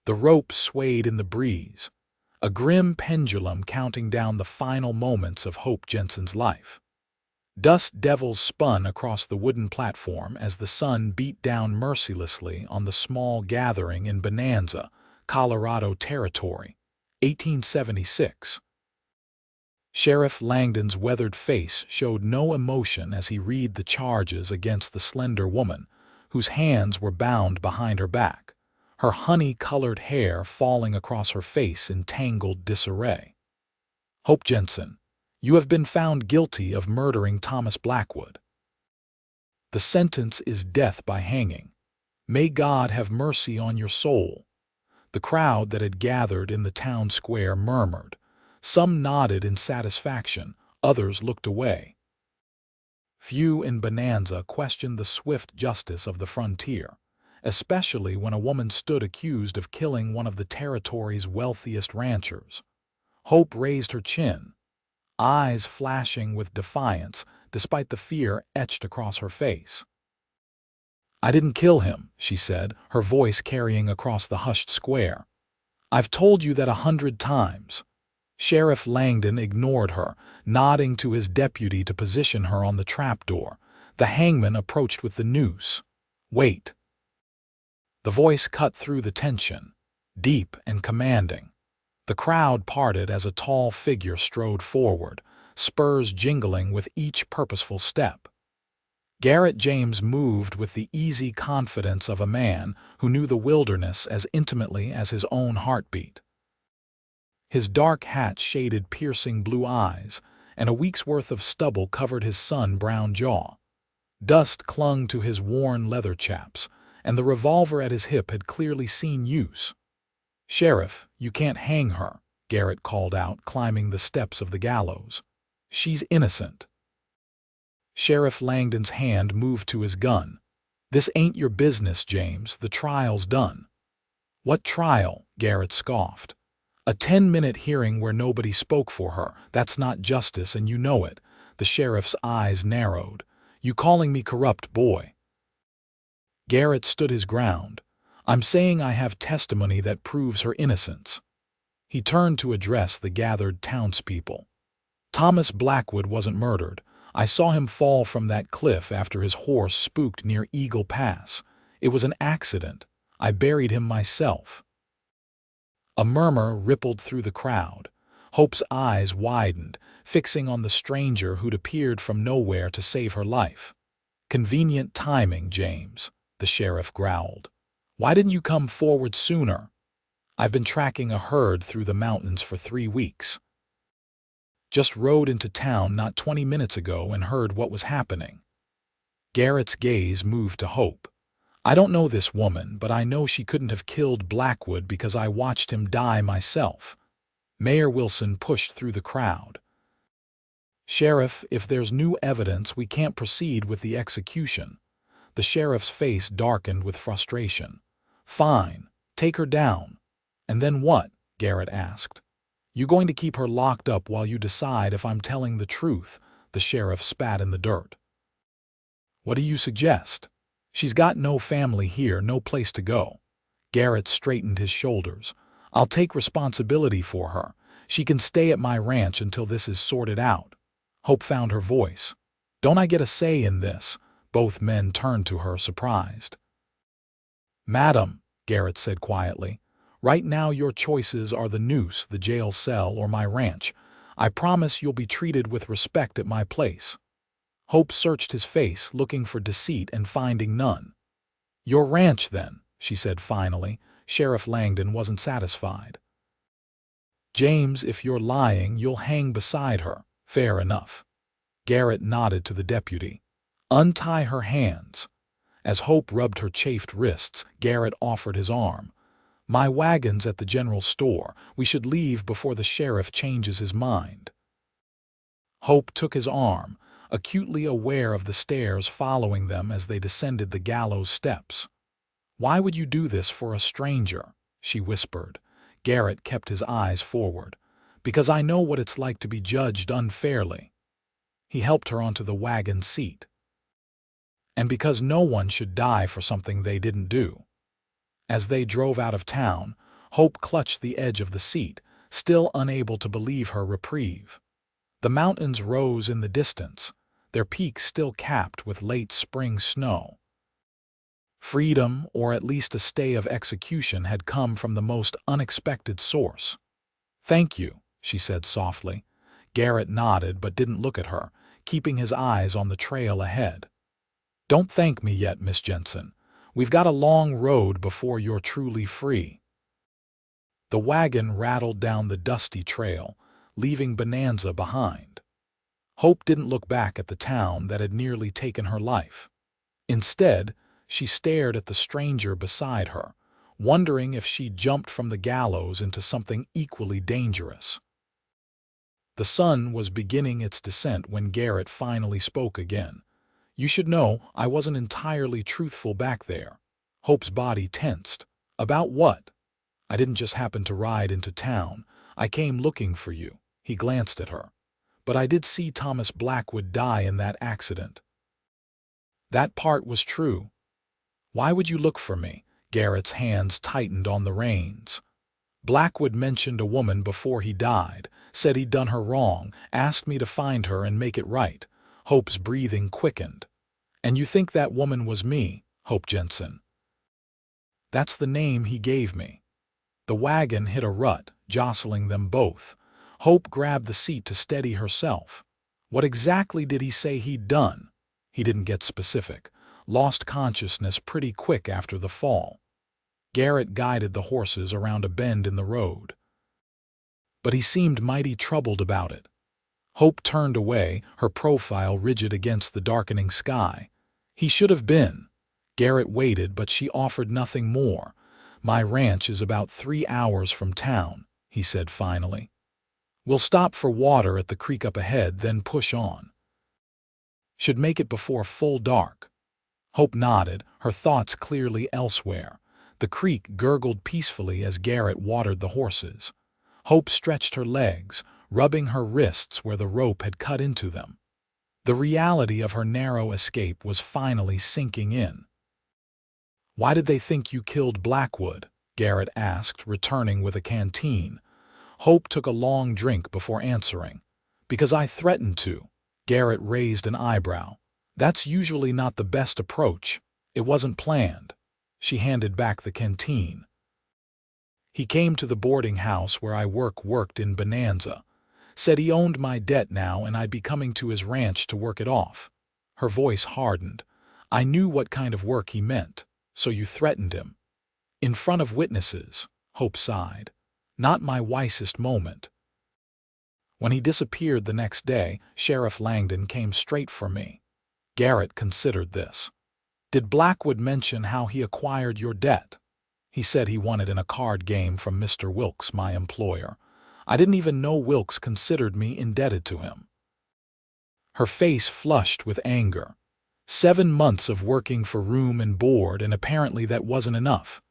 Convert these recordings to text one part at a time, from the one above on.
The rope swayed in the breeze, a grim pendulum counting down the final moments of Hope Jensen's life. Dust devils spun across the wooden platform as the sun beat down mercilessly on the small gathering in Bonanza, Colorado Territory, 1876. Sheriff Langdon's weathered face showed no emotion as he read the charges against the slender woman, whose hands were bound behind her back, her honey-colored hair falling across her face in tangled disarray. Hope Jensen, you have been found guilty of murdering Thomas Blackwood. The sentence is death by hanging. May God have mercy on your soul. The crowd that had gathered in the town square murmured. Some nodded in satisfaction, others looked away. Few in Bonanza questioned the swift justice of the frontier, especially when a woman stood accused of killing one of the territory's wealthiest ranchers. Hope raised her chin, eyes flashing with defiance despite the fear etched across her face. "I didn't kill him," she said, her voice carrying across the hushed square. "I've told you that 100 times." Sheriff Langdon ignored her, nodding to his deputy to position her on the trapdoor. The hangman approached with the noose. "Wait." The voice cut through the tension, deep and commanding. The crowd parted as a tall figure strode forward, spurs jingling with each purposeful step. Garrett James moved with the easy confidence of a man who knew the wilderness as intimately as his own heartbeat. His dark hat shaded piercing blue eyes, and a week's worth of stubble covered his sun-brown jaw. Dust clung to his worn leather chaps, and the revolver at his hip had clearly seen use. "Sheriff, you can't hang her," Garrett called out, climbing the steps of the gallows. "She's innocent." Sheriff Langdon's hand moved to his gun. "This ain't your business, James. The trial's done." "What trial?" Garrett scoffed. "A 10-minute hearing where nobody spoke for her. That's not justice, and you know it." The sheriff's eyes narrowed. "You calling me corrupt, boy?" Garrett stood his ground. "I'm saying I have testimony that proves her innocence." He turned to address the gathered townspeople. "Thomas Blackwood wasn't murdered. I saw him fall from that cliff after his horse spooked near Eagle Pass. It was an accident. I buried him myself." A murmur rippled through the crowd. Hope's eyes widened, fixing on the stranger who'd appeared from nowhere to save her life. "Convenient timing, James," the sheriff growled. "Why didn't you come forward sooner?" "I've been tracking a herd through the mountains for 3 weeks. Just rode into town not 20 minutes ago and heard what was happening." Garrett's gaze moved to Hope. "I don't know this woman, but I know she couldn't have killed Blackwood because I watched him die myself." Mayor Wilson pushed through the crowd. "Sheriff, if there's new evidence, we can't proceed with the execution." The sheriff's face darkened with frustration. "Fine, take her down." "And then what?" Garrett asked. "You going to keep her locked up while you decide if I'm telling the truth?" The sheriff spat in the dirt. "What do you suggest?" "She's got no family here, no place to go." Garrett straightened his shoulders. "I'll take responsibility for her. She can stay at my ranch until this is sorted out." Hope found her voice. "Don't I get a say in this?" Both men turned to her, surprised. "Madam," Garrett said quietly, "right now your choices are the noose, the jail cell, or my ranch. I promise you'll be treated with respect at my place." Hope searched his face, looking for deceit and finding none. "Your ranch, then," she said finally. Sheriff Langdon wasn't satisfied. "James, if you're lying, you'll hang beside her." "Fair enough." Garrett nodded to the deputy. "Untie her hands." As Hope rubbed her chafed wrists, Garrett offered his arm. "My wagon's at the general store. We should leave before the sheriff changes his mind." Hope took his arm, acutely aware of the stares following them as they descended the gallows steps. "Why would you do this for a stranger?" she whispered. Garrett kept his eyes forward. "Because I know what it's like to be judged unfairly." He helped her onto the wagon seat. "And because no one should die for something they didn't do." As they drove out of town, Hope clutched the edge of the seat, still unable to believe her reprieve. The mountains rose in the distance, their peaks still capped with late spring snow. Freedom, or at least a stay of execution, had come from the most unexpected source. "Thank you," she said softly. Garrett nodded but didn't look at her, keeping his eyes on the trail ahead. "Don't thank me yet, Miss Jensen. We've got a long road before you're truly free." The wagon rattled down the dusty trail, leaving Bonanza behind. Hope didn't look back at the town that had nearly taken her life. Instead, she stared at the stranger beside her, wondering if she'd jumped from the gallows into something equally dangerous. The sun was beginning its descent when Garrett finally spoke again. "You should know I wasn't entirely truthful back there." Hope's body tensed. "About what?" "I didn't just happen to ride into town. I came looking for you." He glanced at her. "But I did see Thomas Blackwood die in that accident." "That part was true." "Why would you look for me?" Garrett's hands tightened on the reins. "Blackwood mentioned a woman before he died, said he'd done her wrong, asked me to find her and make it right." Hope's breathing quickened. "And you think that woman was me, Hope Jensen?" "That's the name he gave me." The wagon hit a rut, jostling them both. Hope grabbed the seat to steady herself. "What exactly did he say he'd done?" "He didn't get specific. Lost consciousness pretty quick after the fall." Garrett guided the horses around a bend in the road. "But he seemed mighty troubled about it." Hope turned away, her profile rigid against the darkening sky. "He should have been." Garrett waited, but she offered nothing more. "My ranch is about 3 hours from town," he said finally. "We'll stop for water at the creek up ahead, then push on. Should make it before full dark." Hope nodded, her thoughts clearly elsewhere. The creek gurgled peacefully as Garrett watered the horses. Hope stretched her legs, rubbing her wrists where the rope had cut into them. The reality of her narrow escape was finally sinking in. "Why did they think you killed Blackwood?" Garrett asked, returning with a canteen. Hope took a long drink before answering. "Because I threatened to." Garrett raised an eyebrow. "That's usually not the best approach. It wasn't planned." She handed back the canteen. "He came to the boarding house where I worked in Bonanza. Said he owned my debt now and I'd be coming to his ranch to work it off." Her voice hardened. "I knew what kind of work he meant. So you threatened him." "In front of witnesses," Hope sighed. "Not my wisest moment." "When he disappeared the next day, Sheriff Langdon came straight for me." Garrett considered this. "Did Blackwood mention how he acquired your debt?" "He said he won it in a card game from Mr. Wilkes, my employer. I didn't even know Wilkes considered me indebted to him." Her face flushed with anger. 7 months of working for room and board, and apparently that wasn't enough.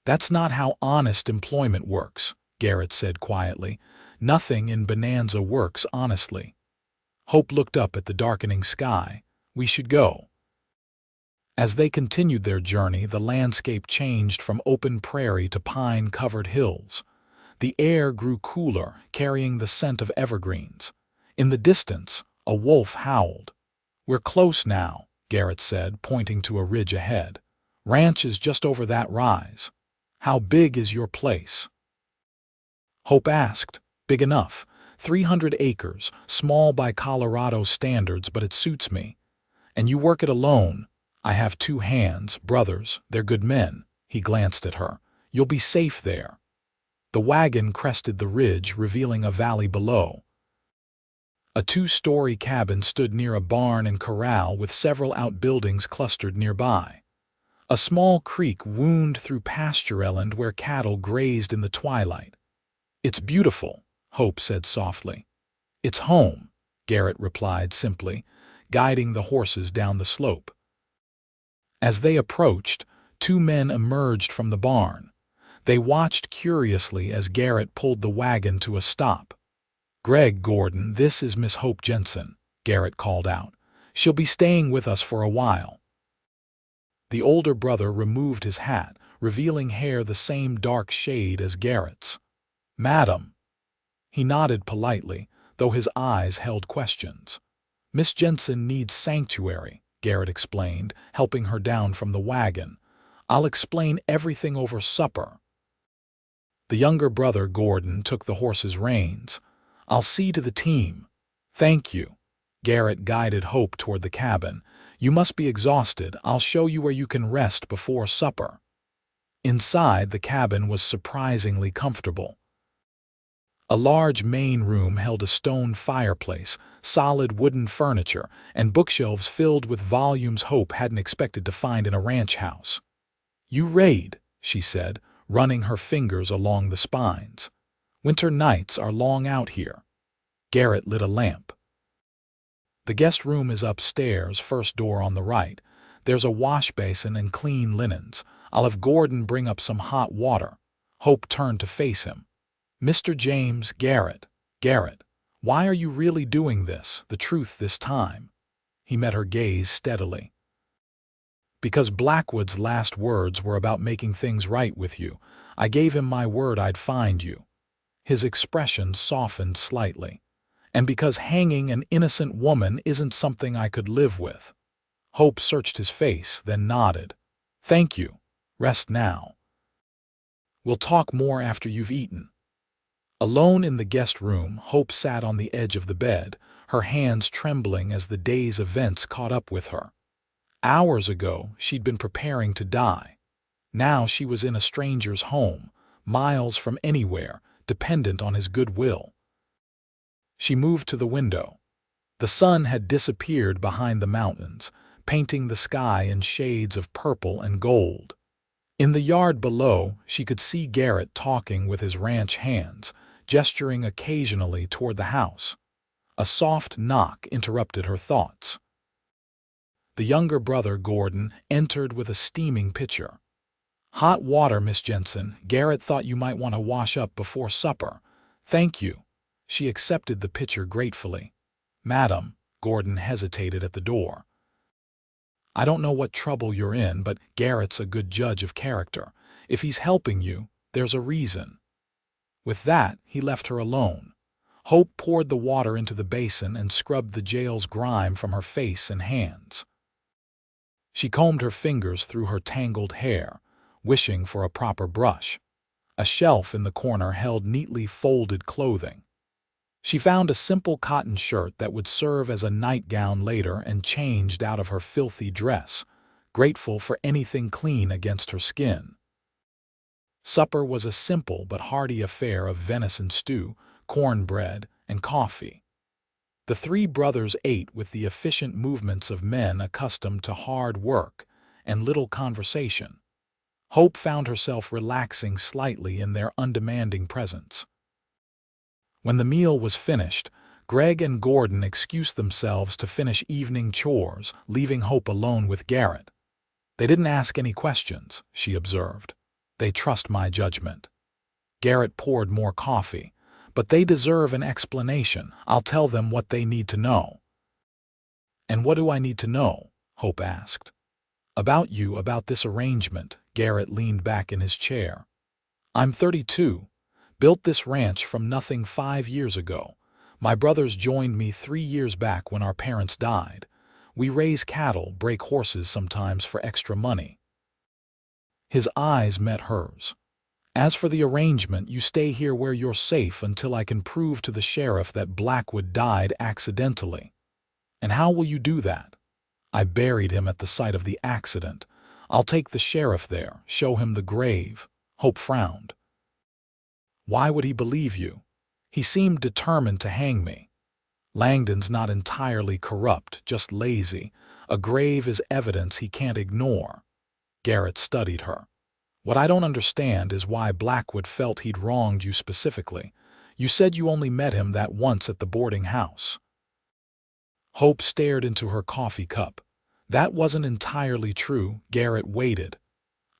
"That's not how honest employment works," Garrett said quietly. "Nothing in Bonanza works honestly." Hope looked up at the darkening sky. "We should go." As they continued their journey, the landscape changed from open prairie to pine-covered hills. The air grew cooler, carrying the scent of evergreens. In the distance, a wolf howled. "We're close now," Garrett said, pointing to a ridge ahead. "Ranch is just over that rise." "How big is your place?" Hope asked. "Big enough. 300 acres, small by Colorado standards, but it suits me." "And you work it alone?" "I have 2 hands, brothers, they're good men." He glanced at her. "You'll be safe there." The wagon crested the ridge, revealing a valley below. A 2-story cabin stood near a barn and corral with several outbuildings clustered nearby. A small creek wound through pastureland where cattle grazed in the twilight. "It's beautiful," Hope said softly. "It's home," Garrett replied simply, guiding the horses down the slope. As they approached, 2 men emerged from the barn. They watched curiously as Garrett pulled the wagon to a stop. "Greg Gordon, this is Miss Hope Jensen," Garrett called out. "She'll be staying with us for a while." The older brother removed his hat, revealing hair the same dark shade as Garrett's. "Madam." He nodded politely, though his eyes held questions. "Miss Jensen needs sanctuary," Garrett explained, helping her down from the wagon. "I'll explain everything over supper." The younger brother, Gordon, took the horse's reins. "I'll see to the team." "Thank you." Garrett guided Hope toward the cabin. "You must be exhausted. I'll show you where you can rest before supper." Inside, the cabin was surprisingly comfortable. A large main room held a stone fireplace, solid wooden furniture, and bookshelves filled with volumes Hope hadn't expected to find in a ranch house. "You read," she said, running her fingers along the spines. "Winter nights are long out here." Garrett lit a lamp. "The guest room is upstairs, first door on the right. There's a wash basin and clean linens. I'll have Gordon bring up some hot water." Hope turned to face him. "Mr. James, Garrett. Garrett, why are you really doing this, the truth this time?" He met her gaze steadily. "Because Blackwood's last words were about making things right with you. I gave him my word I'd find you." His expression softened slightly. "And because hanging an innocent woman isn't something I could live with." Hope searched his face, then nodded. "Thank you. Rest now. We'll talk more after you've eaten." Alone in the guest room, Hope sat on the edge of the bed, her hands trembling as the day's events caught up with her. Hours ago, she'd been preparing to die. Now she was in a stranger's home, miles from anywhere, dependent on his goodwill. She moved to the window. The sun had disappeared behind the mountains, painting the sky in shades of purple and gold. In the yard below, she could see Garrett talking with his ranch hands, gesturing occasionally toward the house. A soft knock interrupted her thoughts. The younger brother, Gordon, entered with a steaming pitcher. "Hot water, Miss Jensen. Garrett thought you might want to wash up before supper." "Thank you." She accepted the pitcher gratefully. "Madam," Gordon hesitated at the door. "I don't know what trouble you're in, but Garrett's a good judge of character. If he's helping you, there's a reason." With that, he left her alone. Hope poured the water into the basin and scrubbed the jail's grime from her face and hands. She combed her fingers through her tangled hair, wishing for a proper brush. A shelf in the corner held neatly folded clothing. She found a simple cotton shirt that would serve as a nightgown later and changed out of her filthy dress, grateful for anything clean against her skin. Supper was a simple but hearty affair of venison stew, cornbread, and coffee. The three brothers ate with the efficient movements of men accustomed to hard work and little conversation. Hope found herself relaxing slightly in their undemanding presence. When the meal was finished, Greg and Gordon excused themselves to finish evening chores, leaving Hope alone with Garrett. "They didn't ask any questions," she observed. "They trust my judgment." Garrett poured more coffee. "But they deserve an explanation. I'll tell them what they need to know." "And what do I need to know?" Hope asked. "About you, about this arrangement." Garrett leaned back in his chair. "I'm 32. Built this ranch from nothing 5 years ago. My brothers joined me 3 years back when our parents died. We raise cattle, break horses sometimes for extra money." His eyes met hers. "As for the arrangement, you stay here where you're safe until I can prove to the sheriff that Blackwood died accidentally." "And how will you do that?" "I buried him at the site of the accident. I'll take the sheriff there, show him the grave." Hope frowned. "Why would he believe you?" "He seemed determined to hang me." "Langdon's not entirely corrupt, just lazy. A grave is evidence he can't ignore." Garrett studied her. "What I don't understand is why Blackwood felt he'd wronged you specifically. You said you only met him that once at the boarding house." Hope stared into her coffee cup. "That wasn't entirely true." Garrett waited.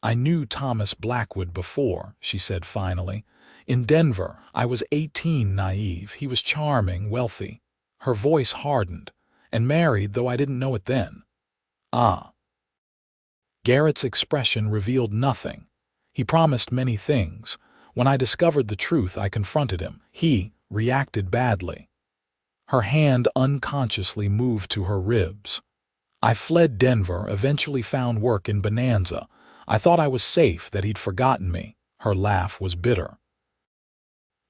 "I knew Thomas Blackwood before," she said finally. "In Denver, I was 18, naive. He was charming, wealthy." Her voice hardened. "And married, though I didn't know it then." "Ah." Garrett's expression revealed nothing. He promised many things. When I discovered the truth, I confronted him. He reacted badly. Her hand unconsciously moved to her ribs. I fled Denver, eventually found work in Bonanza. I thought I was safe, that he'd forgotten me. Her laugh was bitter.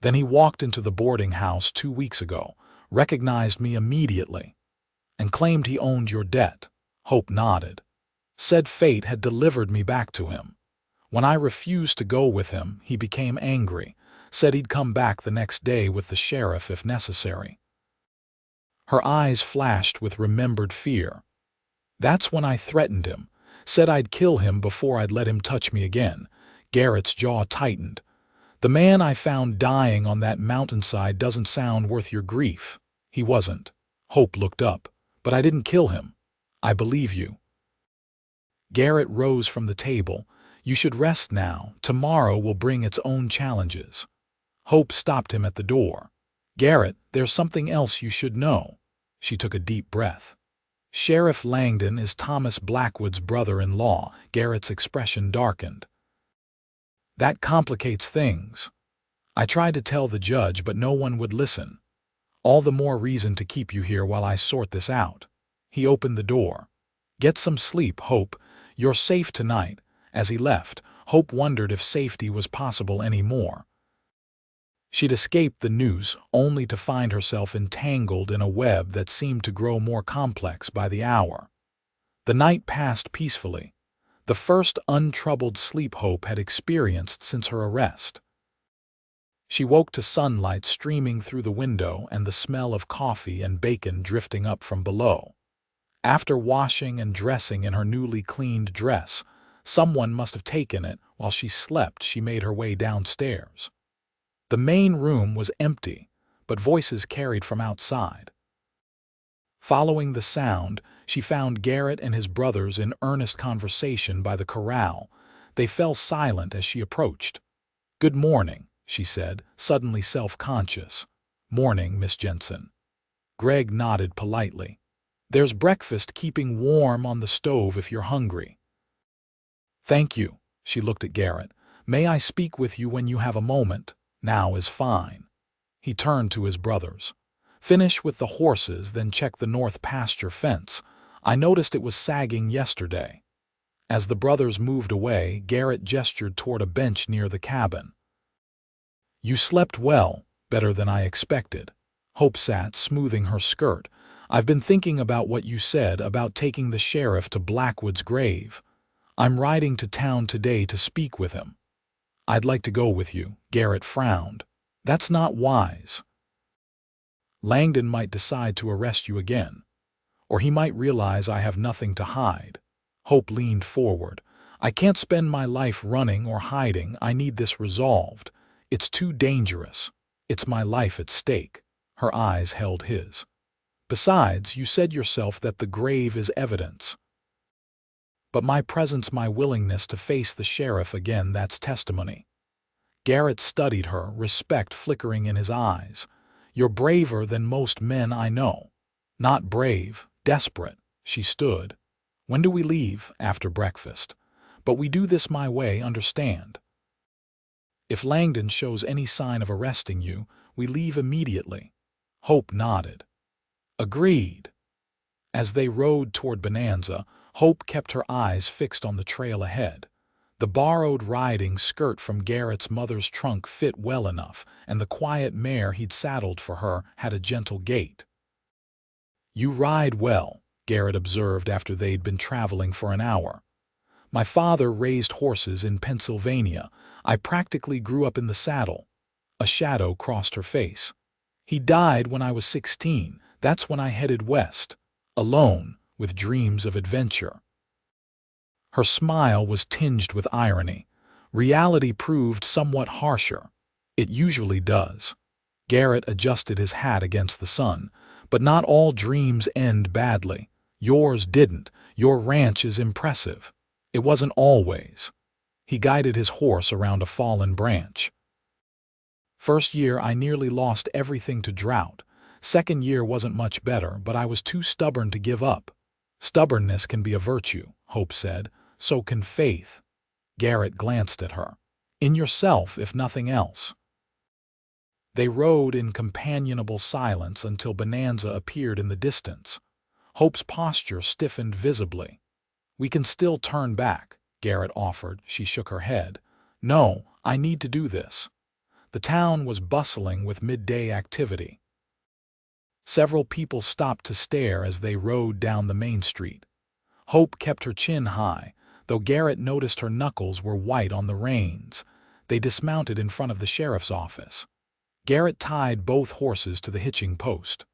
Then he walked into the boarding house 2 weeks ago, recognized me immediately, and claimed he owned your debt. Hope nodded. Said fate had delivered me back to him. When I refused to go with him, he became angry, said he'd come back the next day with the sheriff if necessary. Her eyes flashed with remembered fear. That's when I threatened him, said I'd kill him before I'd let him touch me again. Garrett's jaw tightened. The man I found dying on that mountainside doesn't sound worth your grief. He wasn't. Hope looked up. But I didn't kill him. I believe you. Garrett rose from the table. You should rest now. Tomorrow will bring its own challenges. Hope stopped him at the door. Garrett, there's something else you should know. She took a deep breath. Sheriff Langdon is Thomas Blackwood's brother-in-law. Garrett's expression darkened. That complicates things. I tried to tell the judge, but no one would listen. All the more reason to keep you here while I sort this out. He opened the door. Get some sleep, Hope. You're safe tonight. As he left, Hope wondered if safety was possible anymore. She'd escaped the noose only to find herself entangled in a web that seemed to grow more complex by the hour. The night passed peacefully, the first untroubled sleep Hope had experienced since her arrest. She woke to sunlight streaming through the window and the smell of coffee and bacon drifting up from below. After washing and dressing in her newly cleaned dress, someone must have taken it while she slept. She made her way downstairs. The main room was empty, but voices carried from outside. Following the sound, she found Garrett and his brothers in earnest conversation by the corral. They fell silent as she approached. "Good morning," she said, suddenly self-conscious. "Morning, Miss Jensen." Greg nodded politely. "There's breakfast keeping warm on the stove if you're hungry." "Thank you," she looked at Garrett. "May I speak with you when you have a moment? Now is fine." He turned to his brothers. "Finish with the horses, then check the north pasture fence. I noticed it was sagging yesterday." As the brothers moved away, Garrett gestured toward a bench near the cabin. "You slept well, better than I expected." Hope sat, smoothing her skirt. "I've been thinking about what you said about taking the sheriff to Blackwood's grave. I'm riding to town today to speak with him." "I'd like to go with you." Garrett frowned. "That's not wise. Langdon might decide to arrest you again. Or he might realize I have nothing to hide." Hope leaned forward. "I can't spend my life running or hiding. I need this resolved. It's too dangerous. It's my life at stake." Her eyes held his. "Besides, you said yourself that the grave is evidence. But my presence, my willingness to face the sheriff again, that's testimony." Garrett studied her, respect flickering in his eyes. "You're braver than most men I know." "Not brave, desperate." She stood. "When do we leave?" "After breakfast. But we do this my way, understand? If Langdon shows any sign of arresting you, we leave immediately." Hope nodded. "Agreed." As they rode toward Bonanza, Hope kept her eyes fixed on the trail ahead. The borrowed riding skirt from Garrett's mother's trunk fit well enough, and the quiet mare he'd saddled for her had a gentle gait. "You ride well," Garrett observed after they'd been traveling for an hour. "My father raised horses in Pennsylvania. I practically grew up in the saddle." A shadow crossed her face. "He died when I was 16. That's when I headed west. Alone, with dreams of adventure." Her smile was tinged with irony. Reality proved somewhat harsher. It usually does. Garrett adjusted his hat against the sun. "But not all dreams end badly. Yours didn't. Your ranch is impressive. It wasn't always." He guided his horse around a fallen branch. "First year I nearly lost everything to drought. Second year wasn't much better, but I was too stubborn to give up." "Stubbornness can be a virtue," Hope said. "So can faith." Garrett glanced at her. "In yourself, if nothing else." They rode in companionable silence until Bonanza appeared in the distance. Hope's posture stiffened visibly. "We can still turn back," Garrett offered. She shook her head. "No, I need to do this." The town was bustling with midday activity. Several people stopped to stare as they rode down the main street. Hope kept her chin high, though Garrett noticed her knuckles were white on the reins. They dismounted in front of the sheriff's office. Garrett tied both horses to the hitching post.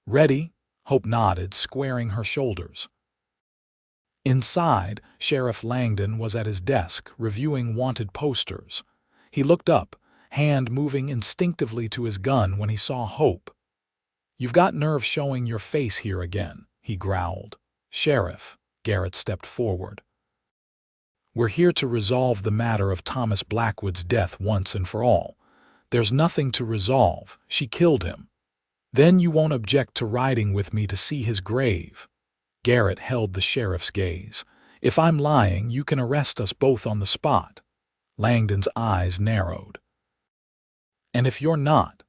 "Ready?" Hope nodded, squaring her shoulders. Inside, Sheriff Langdon was at his desk, reviewing wanted posters. He looked up, hand moving instinctively to his gun when he saw Hope. "You've got nerve showing your face here again," he growled. "Sheriff," Garrett stepped forward. "We're here to resolve the matter of Thomas Blackwood's death once and for all." "There's nothing to resolve. She killed him." "Then you won't object to riding with me to see his grave?" Garrett held the sheriff's gaze. "If I'm lying, you can arrest us both on the spot." Langdon's eyes narrowed. "And if you're not,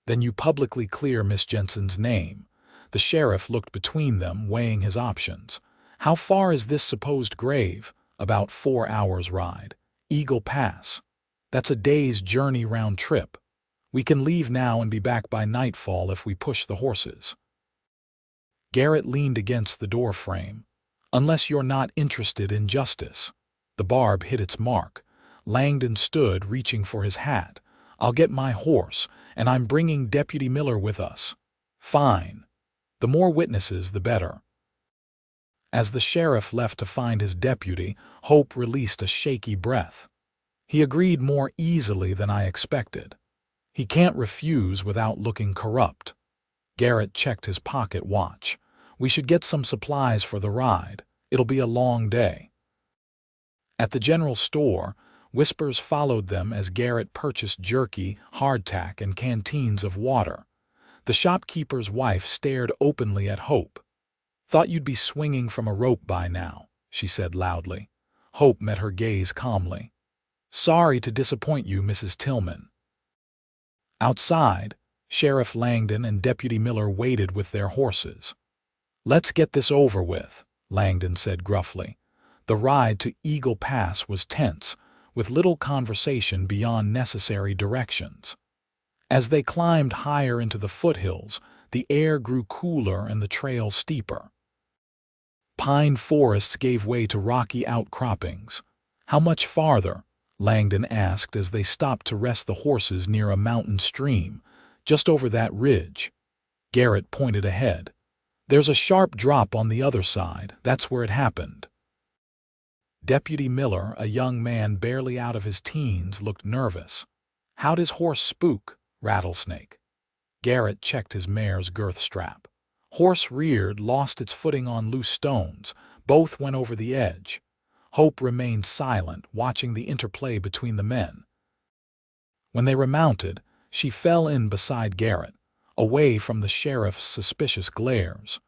then you publicly clear Miss Jensen's name." The sheriff looked between them, weighing his options. "How far is this supposed grave?" "About 4 hours' ride. Eagle Pass. That's a day's journey round trip. We can leave now and be back by nightfall if we push the horses." Garrett leaned against the door frame. "Unless you're not interested in justice." The barb hit its mark. Langdon stood, reaching for his hat. "I'll get my horse, and I'm bringing Deputy Miller with us." "Fine. The more witnesses, the better." As the sheriff left to find his deputy, Hope released a shaky breath. "He agreed more easily than I expected. He can't refuse without looking corrupt." Garrett checked his pocket watch. "We should get some supplies for the ride. It'll be a long day." At the general store, whispers followed them as Garrett purchased jerky, hardtack, and canteens of water. The shopkeeper's wife stared openly at Hope. "Thought you'd be swinging from a rope by now," she said loudly. Hope met her gaze calmly. "Sorry to disappoint you, Mrs. Tillman." Outside, Sheriff Langdon and Deputy Miller waited with their horses. "Let's get this over with," Langdon said gruffly. The ride to Eagle Pass was tense, with little conversation beyond necessary directions. As they climbed higher into the foothills, the air grew cooler and the trail steeper. Pine forests gave way to rocky outcroppings. "How much farther?" Langdon asked as they stopped to rest the horses near a mountain stream. "Just over that ridge." Garrett pointed ahead. "There's a sharp drop on the other side. That's where it happened." Deputy Miller, a young man barely out of his teens, looked nervous. "How'd his horse spook?" "Rattlesnake." Garrett checked his mare's girth strap. Horse reared, lost its footing on loose stones. Both went over the edge. Hope remained silent, watching the interplay between the men. When they remounted, she fell in beside Garrett, away from the sheriff's suspicious glares.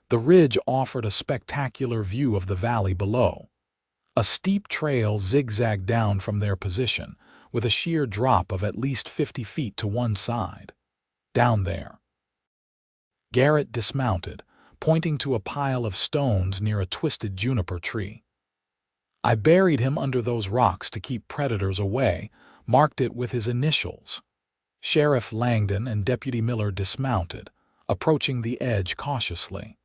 The ridge offered a spectacular view of the valley below. A steep trail zigzagged down from their position, with a sheer drop of at least 50 feet to one side. "Down there." Garrett dismounted, pointing to a pile of stones near a twisted juniper tree. "I buried him under those rocks to keep predators away, marked it with his initials." Sheriff Langdon and Deputy Miller dismounted, approaching the edge cautiously.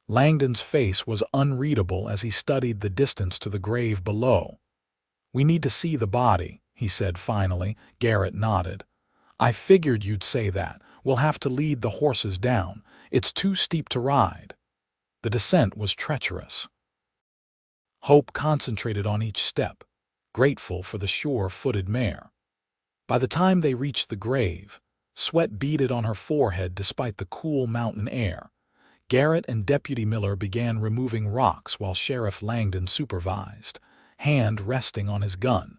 Langdon's face was unreadable as he studied the distance to the grave below. "We need to see the body," he said finally. Garrett nodded. "I figured you'd say that. We'll have to lead the horses down. It's too steep to ride." The descent was treacherous. Hope concentrated on each step, grateful for the sure-footed mare. By the time they reached the grave, sweat beaded on her forehead despite the cool mountain air. Garrett and Deputy Miller began removing rocks while Sheriff Langdon supervised, hand resting on his gun.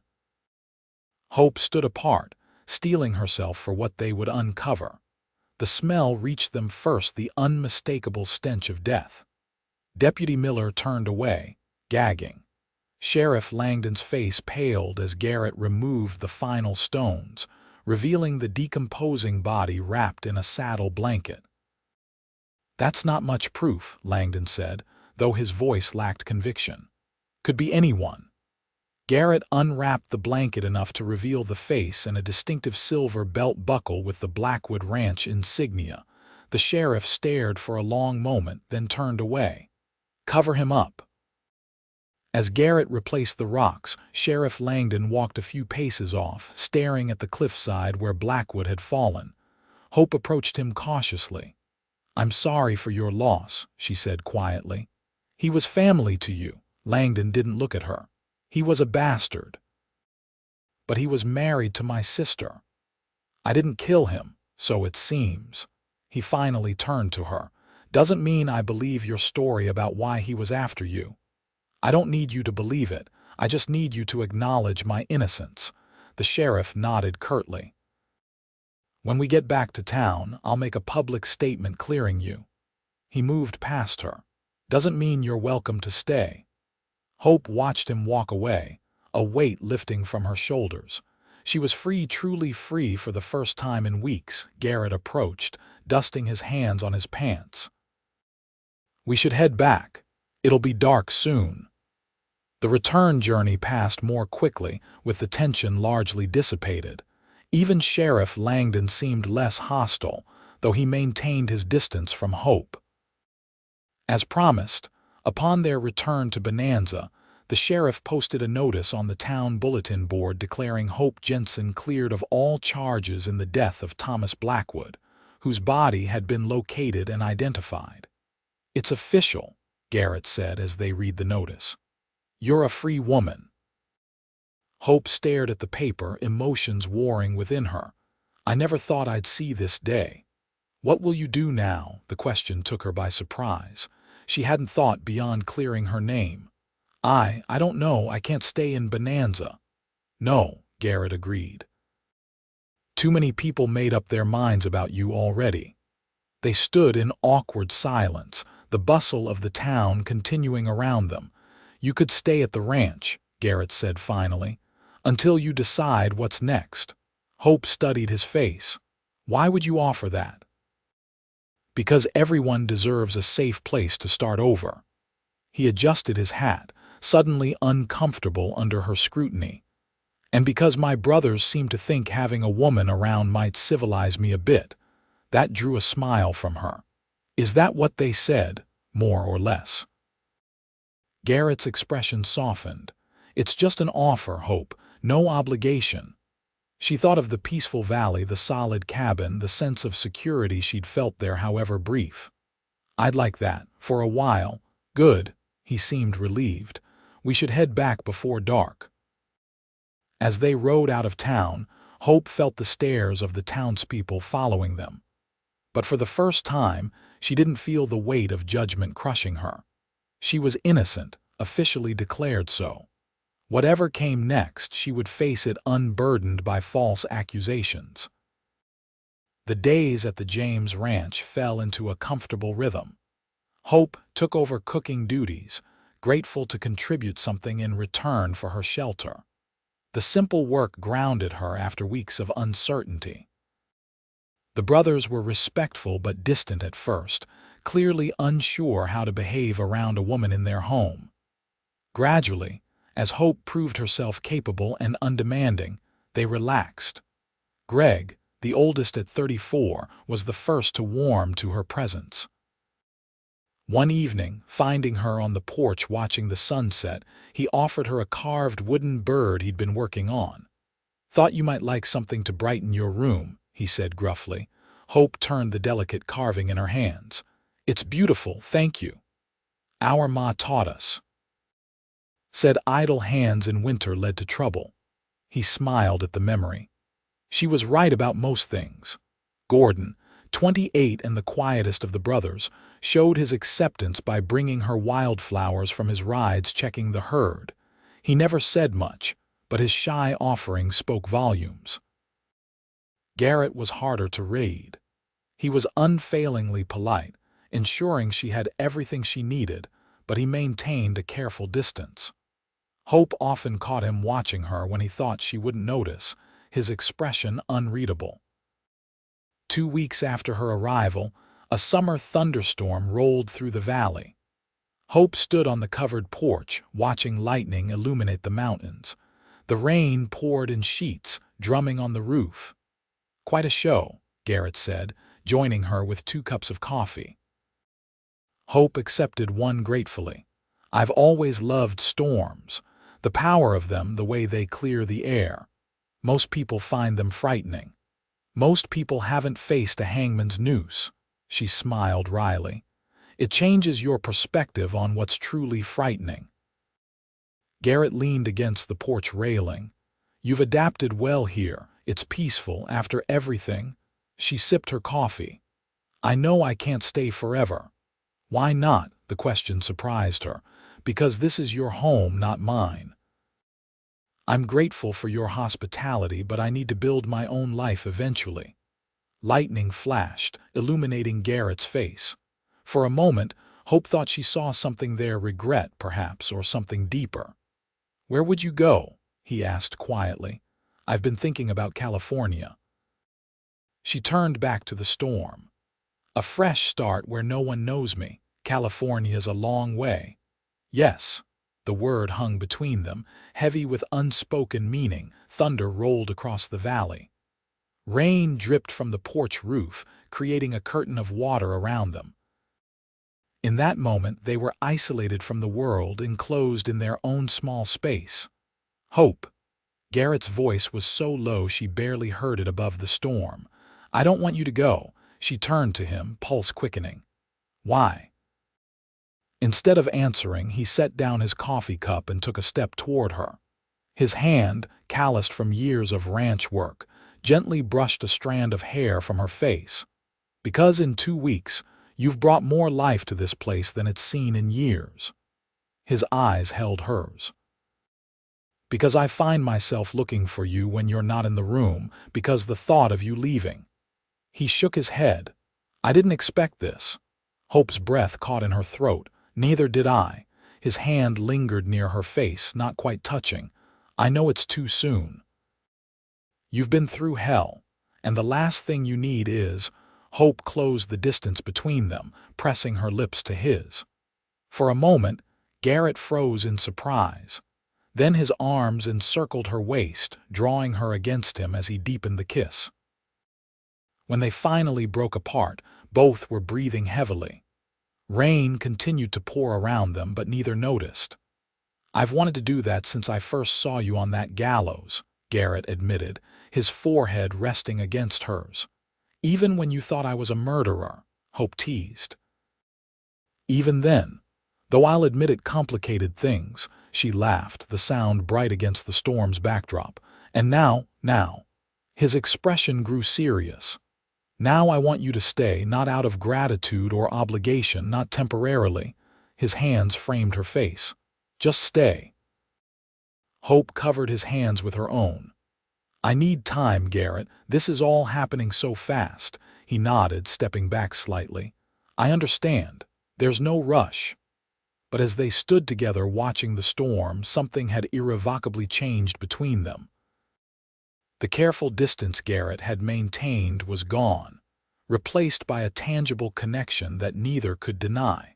Hope stood apart, steeling herself for what they would uncover. The smell reached them first, the unmistakable stench of death. Deputy Miller turned away, gagging. Sheriff Langdon's face paled as Garrett removed the final stones, revealing the decomposing body wrapped in a saddle blanket. "That's not much proof," Langdon said, though his voice lacked conviction. "Could be anyone." Garrett unwrapped the blanket enough to reveal the face and a distinctive silver belt buckle with the Blackwood Ranch insignia. The sheriff stared for a long moment, then turned away. "Cover him up." As Garrett replaced the rocks, Sheriff Langdon walked a few paces off, staring at the cliffside where Blackwood had fallen. Hope approached him cautiously. "I'm sorry for your loss," she said quietly. "He was family to you." Langdon didn't look at her. "He was a bastard. But he was married to my sister. I didn't kill him, so it seems." He finally turned to her. "Doesn't mean I believe your story about why he was after you. I don't need you to believe it. I just need you to acknowledge my innocence." The sheriff nodded curtly. "When we get back to town, I'll make a public statement clearing you." He moved past her. "Doesn't mean you're welcome to stay." Hope watched him walk away, a weight lifting from her shoulders. She was free, truly free for the first time in weeks. Garrett approached, dusting his hands on his pants. "We should head back. It'll be dark soon." The return journey passed more quickly, with the tension largely dissipated. Even Sheriff Langdon seemed less hostile, though he maintained his distance from Hope. As promised, upon their return to Bonanza, the sheriff posted a notice on the town bulletin board declaring Hope Jensen cleared of all charges in the death of Thomas Blackwood, whose body had been located and identified. "It's official," Garrett said as they read the notice. "You're a free woman." Hope stared at the paper, emotions warring within her. "I never thought I'd see this day." "What will you do now?" The question took her by surprise. She hadn't thought beyond clearing her name. I don't know. I can't stay in Bonanza." "No," Garrett agreed. "Too many people made up their minds about you already." They stood in awkward silence, the bustle of the town continuing around them. "You could stay at the ranch," Garrett said finally, "until you decide what's next." Hope studied his face. "Why would you offer that?" "Because everyone deserves a safe place to start over." He adjusted his hat, suddenly uncomfortable under her scrutiny. "And because my brothers seem to think having a woman around might civilize me a bit." That drew a smile from her. "Is that what they said, more or less?" Garrett's expression softened. "It's just an offer, Hope, no obligation." She thought of the peaceful valley, the solid cabin, the sense of security she'd felt there, however brief. "I'd like that, for a while." "Good." He seemed relieved. "We should head back before dark." As they rode out of town, Hope felt the stares of the townspeople following them. But for the first time, she didn't feel the weight of judgment crushing her. She was innocent, officially declared so. Whatever came next, she would face it unburdened by false accusations. The days at the James Ranch fell into a comfortable rhythm. Hope took over cooking duties, grateful to contribute something in return for her shelter. The simple work grounded her after weeks of uncertainty. The brothers were respectful but distant at first, clearly unsure how to behave around a woman in their home. Gradually, as Hope proved herself capable and undemanding, they relaxed. Greg, the oldest at 34, was the first to warm to her presence. One evening, finding her on the porch watching the sunset, he offered her a carved wooden bird he'd been working on. "Thought you might like something to brighten your room," he said gruffly. Hope turned the delicate carving in her hands. "It's beautiful, thank you. Our ma taught us. Said idle hands in winter led to trouble." He smiled at the memory. She was right about most things. Gordon, 28 and the quietest of the brothers, showed his acceptance by bringing her wildflowers from his rides checking the herd. He never said much, but his shy offering spoke volumes. Garrett was harder to read. He was unfailingly polite, ensuring she had everything she needed, but he maintained a careful distance. Hope often caught him watching her when he thought she wouldn't notice, his expression unreadable. 2 weeks after her arrival, a summer thunderstorm rolled through the valley. Hope stood on the covered porch, watching lightning illuminate the mountains. The rain poured in sheets, drumming on the roof. "Quite a show," Garrett said, joining her with 2 cups of coffee. Hope accepted one gratefully. "I've always loved storms. The power of them, the way they clear the air. Most people find them frightening. Most people haven't faced a hangman's noose." She smiled wryly. "It changes your perspective on what's truly frightening." Garrett leaned against the porch railing. "You've adapted well here. It's peaceful after everything." She sipped her coffee. "I know I can't stay forever." "Why not?" The question surprised her. "Because this is your home, not mine. I'm grateful for your hospitality, but I need to build my own life eventually." Lightning flashed, illuminating Garrett's face. For a moment, Hope thought she saw something there, regret, perhaps, or something deeper. "Where would you go?" he asked quietly. "I've been thinking about California." She turned back to the storm. "A fresh start where no one knows me. California's a long way." "Yes." The word hung between them, heavy with unspoken meaning. Thunder rolled across the valley. Rain dripped from the porch roof, creating a curtain of water around them. In that moment, they were isolated from the world, enclosed in their own small space. "Hope." Garrett's voice was so low she barely heard it above the storm. "I don't want you to go." She turned to him, pulse quickening. "Why?" Instead of answering, he set down his coffee cup and took a step toward her. His hand, calloused from years of ranch work, gently brushed a strand of hair from her face. "Because in 2 weeks, you've brought more life to this place than it's seen in years." His eyes held hers. "Because I find myself looking for you when you're not in the room, because the thought of you leaving." He shook his head. "I didn't expect this." Hope's breath caught in her throat. "Neither did I." His hand lingered near her face, not quite touching. "I know it's too soon. You've been through hell, and the last thing you need is—" Hope closed the distance between them, pressing her lips to his. For a moment, Garrett froze in surprise. Then his arms encircled her waist, drawing her against him as he deepened the kiss. When they finally broke apart, both were breathing heavily. Rain continued to pour around them, but neither noticed. "I've wanted to do that since I first saw you on that gallows," Garrett admitted, his forehead resting against hers. "Even when you thought I was a murderer," Hope teased. "Even then, though I'll admit it complicated things," she laughed, the sound bright against the storm's backdrop. "And now," his expression grew serious. "Now I want you to stay, not out of gratitude or obligation, not temporarily." His hands framed her face. "Just stay." Hope covered his hands with her own. "I need time, Garrett. This is all happening so fast." He nodded, stepping back slightly. "I understand. There's no rush." But as they stood together watching the storm, something had irrevocably changed between them. The careful distance Garrett had maintained was gone, replaced by a tangible connection that neither could deny.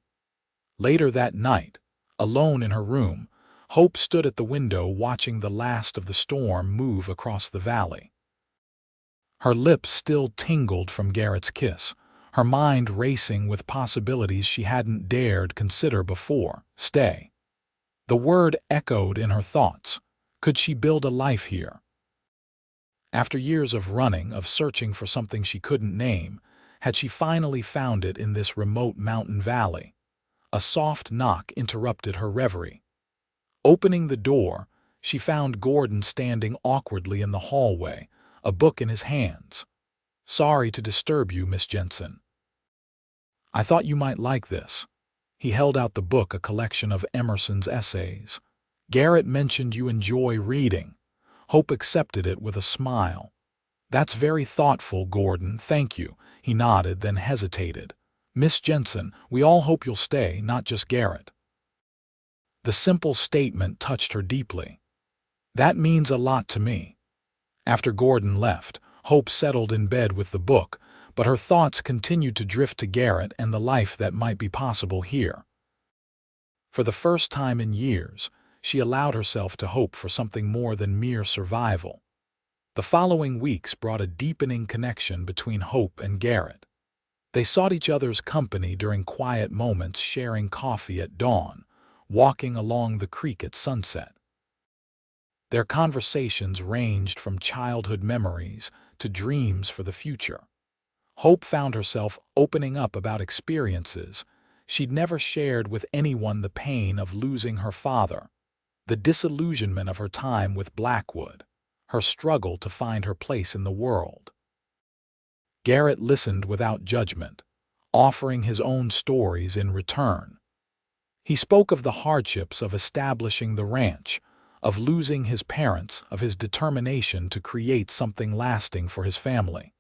Later that night, alone in her room, Hope stood at the window watching the last of the storm move across the valley. Her lips still tingled from Garrett's kiss, her mind racing with possibilities she hadn't dared consider before. Stay. The word echoed in her thoughts. Could she build a life here? After years of running, of searching for something she couldn't name, had she finally found it in this remote mountain valley? A soft knock interrupted her reverie. Opening the door, she found Gordon standing awkwardly in the hallway, a book in his hands. "Sorry to disturb you, Miss Jensen. I thought you might like this." He held out the book, a collection of Emerson's essays. "Garrett mentioned you enjoy reading." Hope accepted it with a smile. "That's very thoughtful, Gordon, thank you." He nodded, then hesitated. "Miss Jensen, we all hope you'll stay, not just Garrett." The simple statement touched her deeply. "That means a lot to me." After Gordon left, Hope settled in bed with the book, but her thoughts continued to drift to Garrett and the life that might be possible here. For the first time in years, she allowed herself to hope for something more than mere survival. The following weeks brought a deepening connection between Hope and Garrett. They sought each other's company during quiet moments, sharing coffee at dawn, walking along the creek at sunset. Their conversations ranged from childhood memories to dreams for the future. Hope found herself opening up about experiences she'd never shared with anyone: the pain of losing her father, the disillusionment of her time with Blackwood, her struggle to find her place in the world. Garrett listened without judgment, offering his own stories in return. He spoke of the hardships of establishing the ranch, of losing his parents, of his determination to create something lasting for his family.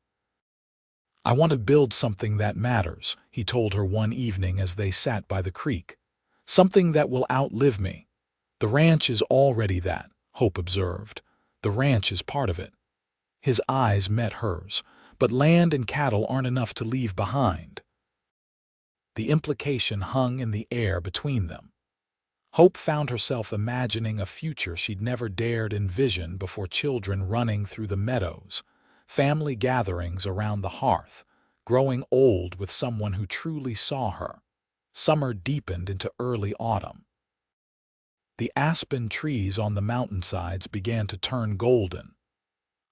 "I want to build something that matters," he told her one evening as they sat by the creek. "Something that will outlive me." "The ranch is already that," Hope observed. "The ranch is part of it." His eyes met hers. "But land and cattle aren't enough to leave behind." The implication hung in the air between them. Hope found herself imagining a future she'd never dared envision before: children running through the meadows, family gatherings around the hearth, growing old with someone who truly saw her. Summer deepened into early autumn. The aspen trees on the mountainsides began to turn golden.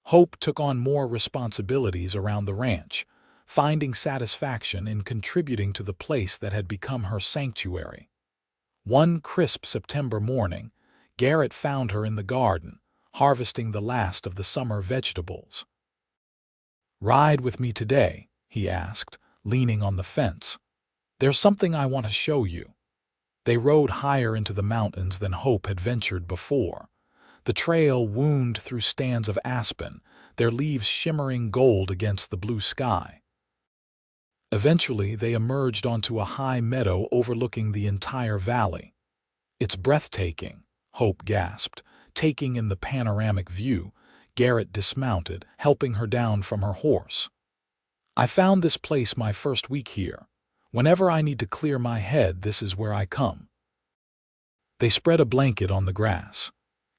Hope took on more responsibilities around the ranch, finding satisfaction in contributing to the place that had become her sanctuary. One crisp September morning, Garrett found her in the garden, harvesting the last of the summer vegetables. "Ride with me today?" he asked, leaning on the fence. "There's something I want to show you." They rode higher into the mountains than Hope had ventured before. The trail wound through stands of aspen, their leaves shimmering gold against the blue sky. Eventually, they emerged onto a high meadow overlooking the entire valley. "It's breathtaking," Hope gasped, taking in the panoramic view. Garrett dismounted, helping her down from her horse. "I found this place my first week here. Whenever I need to clear my head, this is where I come." They spread a blanket on the grass.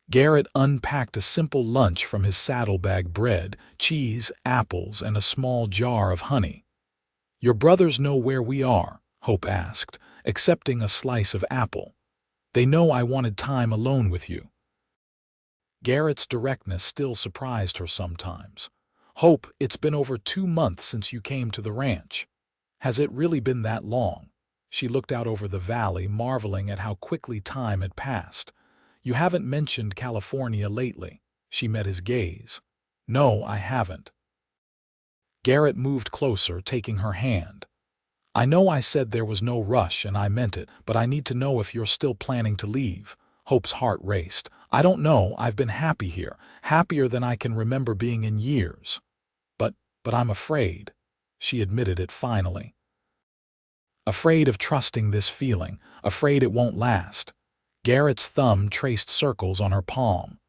Garrett unpacked a simple lunch from his saddlebag: bread, cheese, apples, and a small jar of honey. "Your brothers know where we are?" Hope asked, accepting a slice of apple. "They know I wanted time alone with you." Garrett's directness still surprised her sometimes. "Hope, it's been over 2 months since you came to the ranch." "Has it really been that long?" She looked out over the valley, marveling at how quickly time had passed. "You haven't mentioned California lately." She met his gaze. "No, I haven't." Garrett moved closer, taking her hand. "I know I said there was no rush, and I meant it, but I need to know if you're still planning to leave." Hope's heart raced. "I don't know. I've been happy here, happier than I can remember being in years. But I'm afraid." She admitted it finally. "Afraid of trusting this feeling, afraid it won't last." Garrett's thumb traced circles on her palm.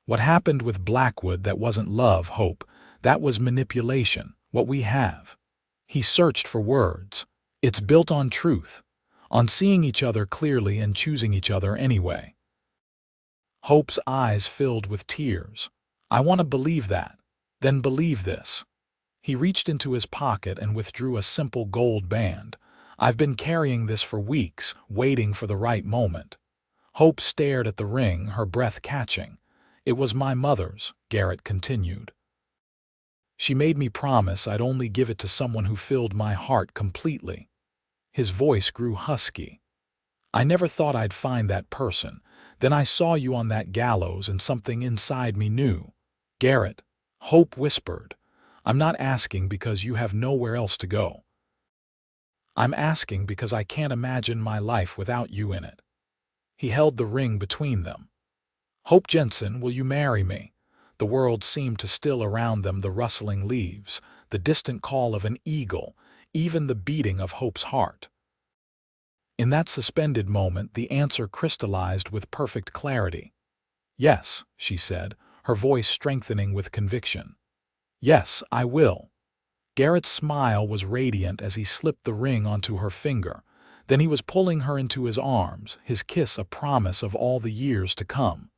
"What happened with Blackwood, that wasn't love, Hope. That was manipulation. What we have." He searched for words. "It's built on truth, on seeing each other clearly and choosing each other anyway." Hope's eyes filled with tears. "I want to believe that. Then believe this." He reached into his pocket and withdrew a simple gold band. "I've been carrying this for weeks, waiting for the right moment." Hope stared at the ring, her breath catching. "It was my mother's," Garrett continued. "She made me promise I'd only give it to someone who filled my heart completely." His voice grew husky. "I never thought I'd find that person. Then I saw you on that gallows and something inside me knew." "Garrett," Hope whispered, "I'm not asking because you have nowhere else to go. I'm asking because I can't imagine my life without you in it." He held the ring between them. "Hope Jensen, will you marry me?" The world seemed to still around them, the rustling leaves, the distant call of an eagle, even the beating of Hope's heart. In that suspended moment, the answer crystallized with perfect clarity. "Yes," she said, her voice strengthening with conviction. "Yes, I will." Garrett's smile was radiant as he slipped the ring onto her finger. Then he was pulling her into his arms, his kiss a promise of all the years to come.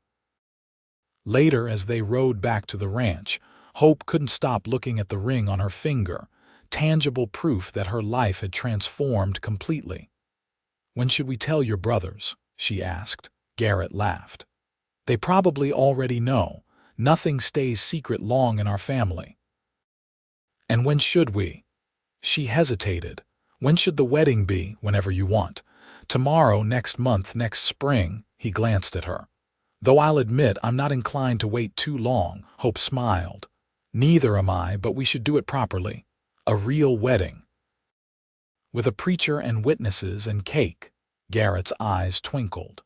Later, as they rode back to the ranch, Hope couldn't stop looking at the ring on her finger, tangible proof that her life had transformed completely. "When should we tell your brothers?" she asked. Garrett laughed. "They probably already know. Nothing stays secret long in our family." "And when should we?" She hesitated. "When should the wedding be?" "Whenever you want. Tomorrow, next month, next spring." He glanced at her. "Though I'll admit I'm not inclined to wait too long." Hope smiled. "Neither am I, but we should do it properly. A real wedding. With a preacher and witnesses and cake." Garrett's eyes twinkled.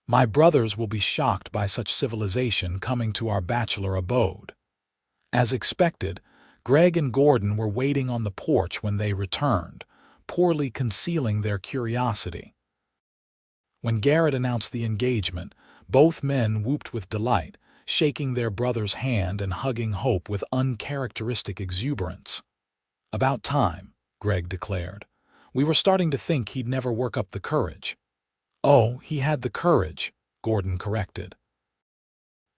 "My brothers will be shocked by such civilization coming to our bachelor abode." As expected, Greg and Gordon were waiting on the porch when they returned, poorly concealing their curiosity. When Garrett announced the engagement, both men whooped with delight, shaking their brother's hand and hugging Hope with uncharacteristic exuberance. "About time," Greg declared. "We were starting to think he'd never work up the courage." "Oh, he had the courage," Gordon corrected.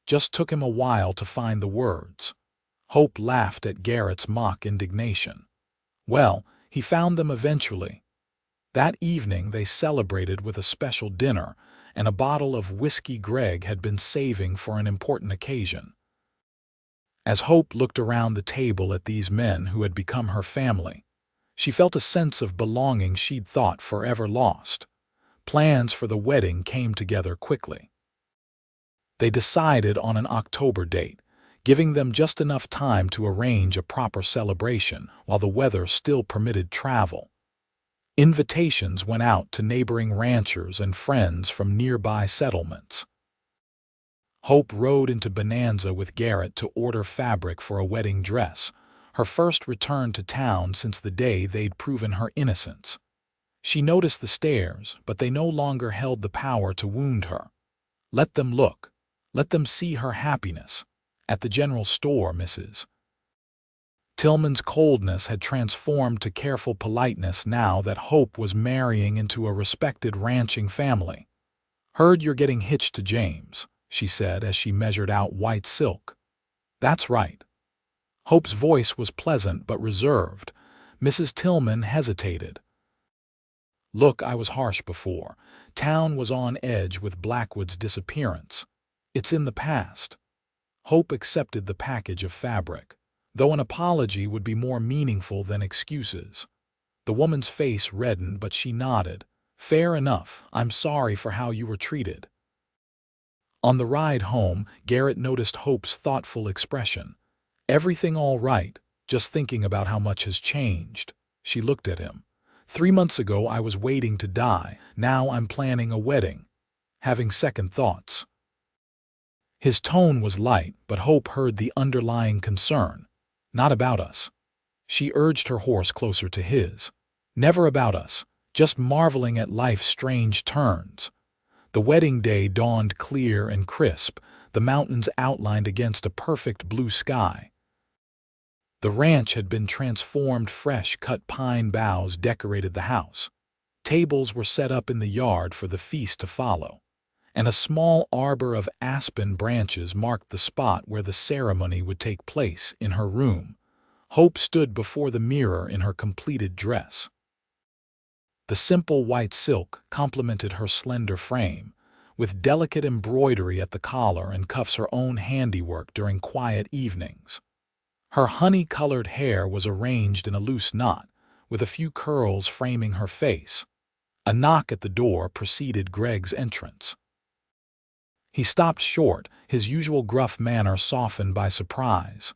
"Just took him a while to find the words." Hope laughed at Garrett's mock indignation. "Well, he found them eventually." That evening they celebrated with a special dinner and a bottle of whiskey Greg had been saving for an important occasion. As Hope looked around the table at these men who had become her family, she felt a sense of belonging she'd thought forever lost. Plans for the wedding came together quickly. They decided on an October date, giving them just enough time to arrange a proper celebration while the weather still permitted travel. Invitations went out to neighboring ranchers and friends from nearby settlements. Hope rode into Bonanza with Garrett to order fabric for a wedding dress, her first return to town since the day they'd proven her innocence. She noticed the stares, but they no longer held the power to wound her. Let them look. Let them see her happiness. "At the general store, Mrs." Tillman's coldness had transformed to careful politeness now that Hope was marrying into a respected ranching family. "Heard you're getting hitched to James," she said as she measured out white silk. "That's right." Hope's voice was pleasant but reserved. Mrs. Tillman hesitated. "Look, I was harsh before. Town was on edge with Blackwood's disappearance. It's in the past." Hope accepted the package of fabric, though an apology would be more meaningful than excuses. The woman's face reddened, but she nodded. "Fair enough. I'm sorry for how you were treated." On the ride home, Garrett noticed Hope's thoughtful expression. "Everything all right, just thinking about how much has changed." She looked at him. 3 months ago I was waiting to die. Now I'm planning a wedding. Having second thoughts." His tone was light, but Hope heard the underlying concern. "Not about us." She urged her horse closer to his. "Never about us, just marveling at life's strange turns." The wedding day dawned clear and crisp, the mountains outlined against a perfect blue sky. The ranch had been transformed, fresh-cut pine boughs decorated the house. Tables were set up in the yard for the feast to follow, and a small arbor of aspen branches marked the spot where the ceremony would take place. In her room, Hope stood before the mirror in her completed dress. The simple white silk complemented her slender frame, with delicate embroidery at the collar and cuffs her own handiwork during quiet evenings. Her honey-colored hair was arranged in a loose knot, with a few curls framing her face. A knock at the door preceded Greg's entrance. He stopped short, his usual gruff manner softened by surprise.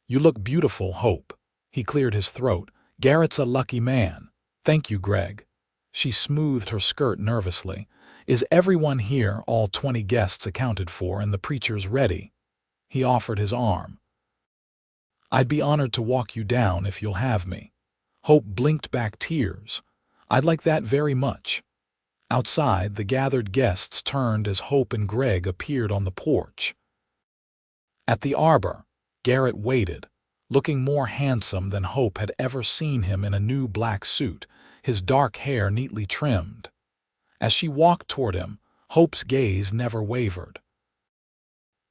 "You look beautiful, Hope." He cleared his throat. "Garrett's a lucky man." "Thank you, Greg." She smoothed her skirt nervously. "Is everyone here, all 20 guests accounted for, and the preachers ready?" He offered his arm. "I'd be honored to walk you down if you'll have me." Hope blinked back tears. "I'd like that very much." Outside, the gathered guests turned as Hope and Greg appeared on the porch. At the arbor, Garrett waited, looking more handsome than Hope had ever seen him in a new black suit, his dark hair neatly trimmed. As she walked toward him, Hope's gaze never wavered.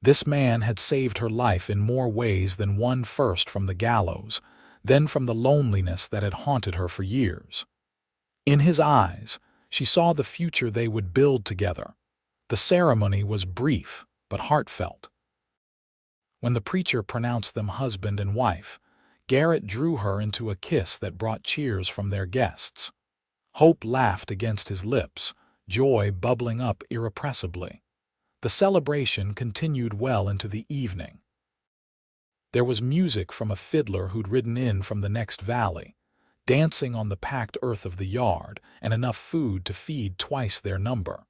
This man had saved her life in more ways than one, first from the gallows, then from the loneliness that had haunted her for years. In his eyes, she saw the future they would build together. The ceremony was brief but heartfelt. When the preacher pronounced them husband and wife, Garrett drew her into a kiss that brought cheers from their guests. Hope laughed against his lips, joy bubbling up irrepressibly. The celebration continued well into the evening. There was music from a fiddler who'd ridden in from the next valley, dancing on the packed earth of the yard, and enough food to feed twice their number.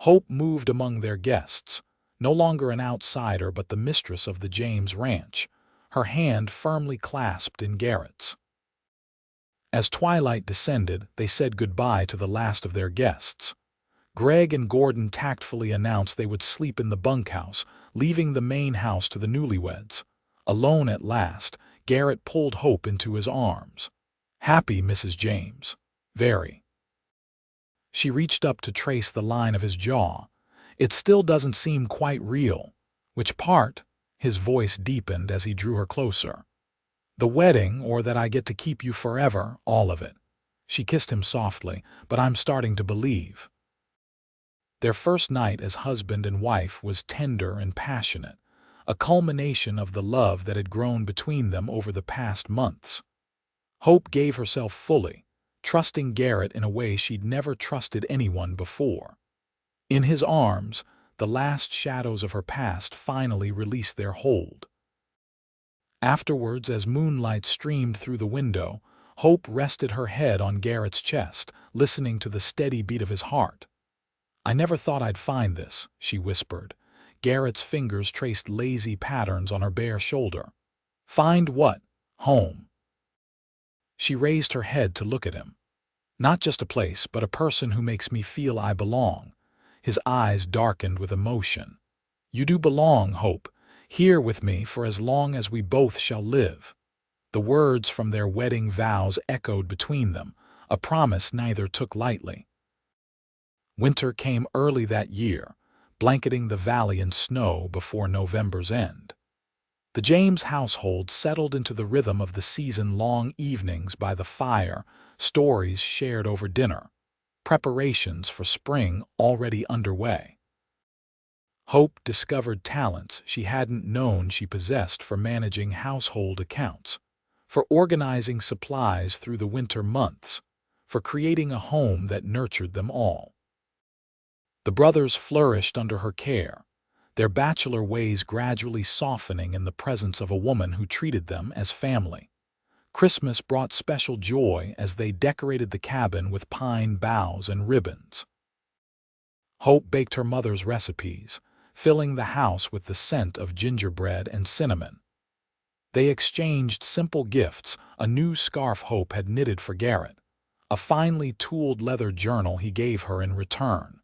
Hope moved among their guests, no longer an outsider but the mistress of the James ranch, her hand firmly clasped in Garrett's. As twilight descended, they said goodbye to the last of their guests. Greg and Gordon tactfully announced they would sleep in the bunkhouse, leaving the main house to the newlyweds. Alone at last, Garrett pulled Hope into his arms. "Happy, Mrs. James?" "Very." She reached up to trace the line of his jaw. "It still doesn't seem quite real." "Which part?" His voice deepened as he drew her closer. "The wedding, or that I get to keep you forever, all of it." She kissed him softly. "But I'm starting to believe." Their first night as husband and wife was tender and passionate, a culmination of the love that had grown between them over the past months. Hope gave herself fully, trusting Garrett in a way she'd never trusted anyone before. In his arms, the last shadows of her past finally released their hold. Afterwards, as moonlight streamed through the window, Hope rested her head on Garrett's chest, listening to the steady beat of his heart. "I never thought I'd find this," she whispered. Garrett's fingers traced lazy patterns on her bare shoulder. "Find what?" "Home." She raised her head to look at him. "Not just a place, but a person who makes me feel I belong." His eyes darkened with emotion. "You do belong, Hope, here with me for as long as we both shall live." The words from their wedding vows echoed between them, a promise neither took lightly. Winter came early that year, blanketing the valley in snow before November's end. The James household settled into the rhythm of the season-long evenings by the fire, stories shared over dinner, preparations for spring already underway. Hope discovered talents she hadn't known she possessed for managing household accounts, for organizing supplies through the winter months, for creating a home that nurtured them all. The brothers flourished under her care, their bachelor ways gradually softening in the presence of a woman who treated them as family. Christmas brought special joy as they decorated the cabin with pine boughs and ribbons. Hope baked her mother's recipes, filling the house with the scent of gingerbread and cinnamon. They exchanged simple gifts: a new scarf Hope had knitted for Garrett, a finely tooled leather journal he gave her in return.